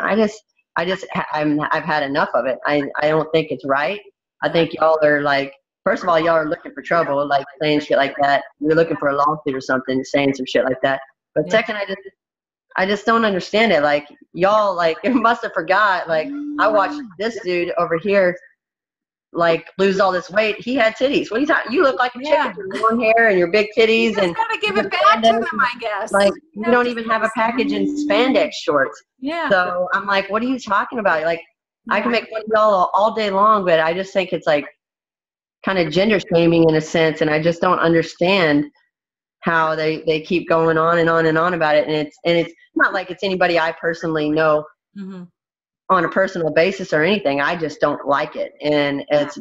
I've had enough of it. I don't think it's right. I think y'all are like, first of all, y'all are looking for trouble, like saying shit like that. You're looking for a lawsuit or something, saying some shit like that. But second, I just don't understand it. Like, y'all, like, it must have forgot. Like, I watched this dude over here, like, lose all this weight. He had titties. What are you talking? You look like a chicken with your long hair and your big titties. You just gotta give it back to them, I guess. Like, you don't even have a package in spandex shorts. So I'm like, what are you talking about? Like, I can make fun of y'all all day long, but I just think it's like kind of gender shaming in a sense, and I just don't understand how they keep going on and on and on about it. And it's not like it's anybody I personally know Mm-hmm. on a personal basis or anything. I just don't like it. And it's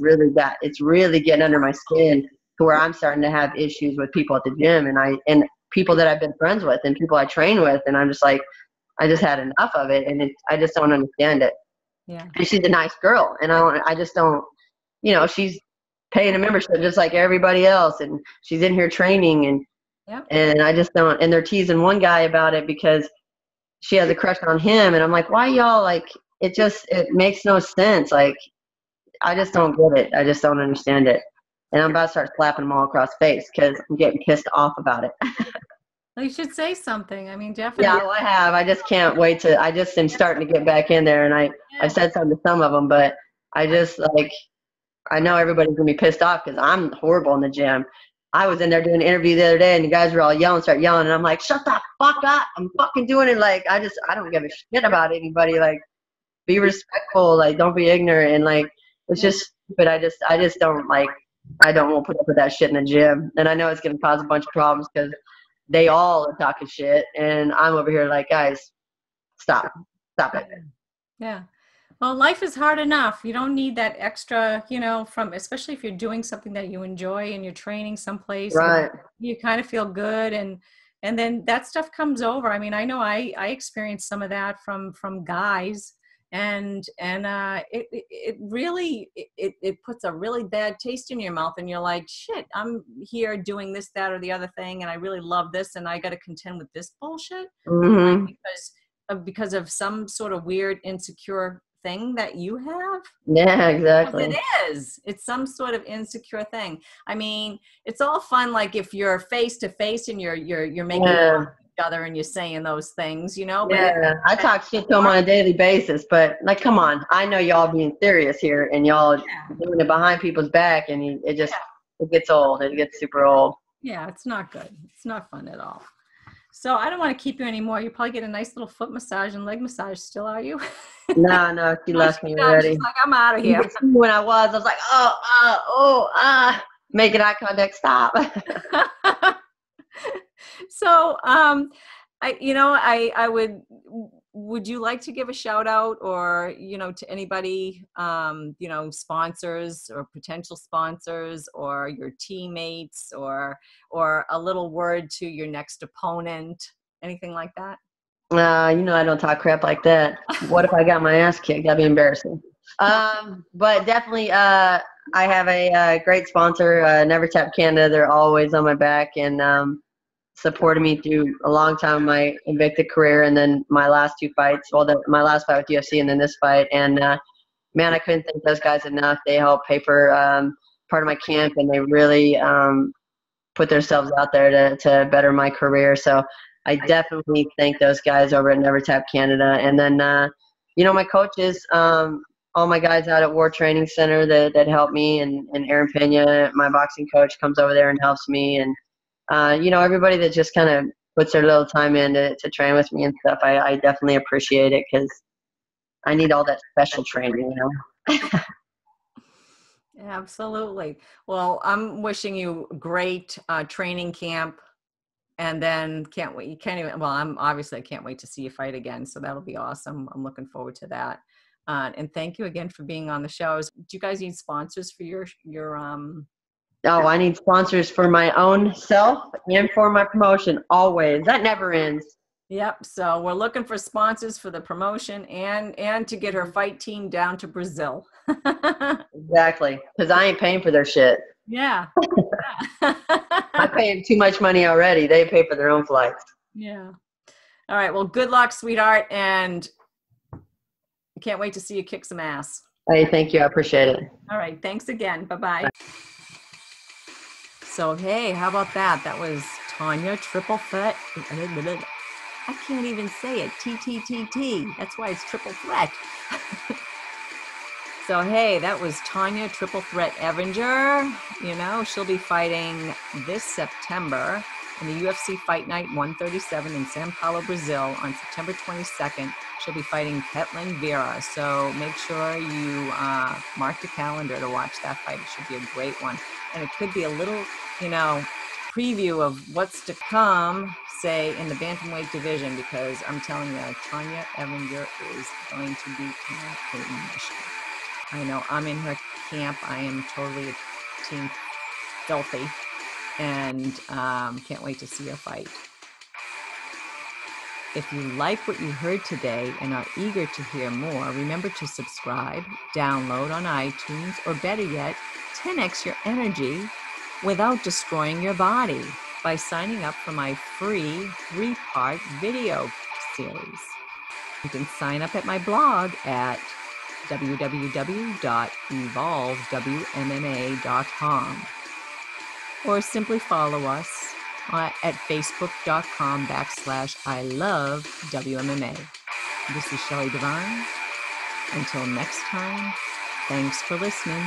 really getting under my skin to where I'm starting to have issues with people at the gym and people that I've been friends with and people I train with. And I'm just like, I just had enough of it. And I just don't understand it. Yeah. And she's a nice girl. And I just don't, she's paying a membership just like everybody else. And she's in here training and I just don't, and they're teasing one guy about it because she has a crush on him. And I'm like, why y'all it makes no sense. Like, I just don't get it. I just don't understand it. And I'm about to start slapping them all across the face because I'm getting pissed off about it. Well, you should say something. I mean, definitely. Yeah, well, I have. I just can't wait I just am starting to get back in there. And I've said something to some of them, but I just I know everybody's going to be pissed off because I'm horrible in the gym. I was in there doing an interview the other day and the guys were all start yelling. And I'm like, shut the fuck up. I'm fucking doing it. Like, I don't give a shit about anybody. Like, be respectful. Like, don't be ignorant. And it's just stupid. I just don't I don't want to put up with that shit in the gym. And I know it's going to cause a bunch of problems because they all are talking shit. And I'm over here like, guys, stop it. Yeah. Well, life is hard enough. You don't need that extra, especially if you're doing something that you enjoy and you're training someplace. Right. You kind of feel good. And then that stuff comes over. I mean, I know I experienced some of that from guys and it really puts a really bad taste in your mouth and you're like, shit, I'm here doing this, that, or the other thing. And I really love this. And I got to contend with this bullshit because of some sort of weird, insecure thing that you have. Yeah, exactly. It is. It's some sort of insecure thing. I mean, it's all fun, like if you're face to face and you're making fun of each other and you're saying those things, But I talk shit to them on a daily basis, but come on, I know y'all being serious here and y'all doing it behind people's back, and it gets old. It gets super old. Yeah, it's not good. It's not fun at all. So I don't want to keep you anymore. You probably get a nice little foot massage and leg massage still, are you? No, she left me already. She's like, I'm out of here. When I was like, making eye contact, stop. So, would you like to give a shout out or, to anybody, sponsors or potential sponsors or your teammates or a little word to your next opponent, anything like that? I don't talk crap like that. What if I got my ass kicked? That'd be embarrassing. But definitely, I have a great sponsor, Never Tap Canada. They're always on my back and supported me through a long time of my Invicta career, and then my last two fights. Well, my last fight with UFC, and then this fight. And man, I couldn't thank those guys enough. They helped pay for part of my camp, and they really put themselves out there to better my career. So I definitely thank those guys over at Never Tap Canada. And then, my coaches, all my guys out at War Training Center that helped me, and Aaron Pena, my boxing coach, comes over there and helps me. And, everybody that just kind of puts their little time in to train with me and stuff, I definitely appreciate it because I need all that special training, Absolutely. Well, I'm wishing you great training camp. And then can't wait. You can't even, well, I can't wait to see you fight again. So that'll be awesome. I'm looking forward to that. And thank you again for being on the shows. Do you guys need sponsors for your Oh, I need sponsors for my own self and for my promotion. Always. That never ends. Yep. So we're looking for sponsors for the promotion and to get her fight team down to Brazil. Exactly. Because I ain't paying for their shit. Yeah. I pay them too much money already. They pay for their own flights. Yeah. All right. Well, good luck, sweetheart. And can't wait to see you kick some ass. Hey, thank you. I appreciate it. All right. Thanks again. Bye-bye. So, hey, how about that? That was Tonya Triple Threat. I can't even say it. TTTT. That's why it's Triple Threat. So, hey, that was Tonya Triple Threat Evinger. She'll be fighting this September in the UFC Fight Night 137 in Sao Paulo, Brazil on September 22nd. She'll be fighting Ketlen Vieira. So make sure you mark the calendar to watch that fight. It should be a great one. And it could be a little, preview of what's to come, say, in the Bantamweight division, because I'm telling you, Tonya Evinger is going to be on a mission. I know I'm in her camp. I am totally a team filthy, and can't wait to see her fight. If you like what you heard today and are eager to hear more, remember to subscribe, download on iTunes, or better yet, 10x your energy without destroying your body by signing up for my free 3-part video series. You can sign up at my blog at www.evolvewmma.com, or simply follow us at facebook.com/I-love-WMMA. This is Shelley Devine. Until next time, thanks for listening.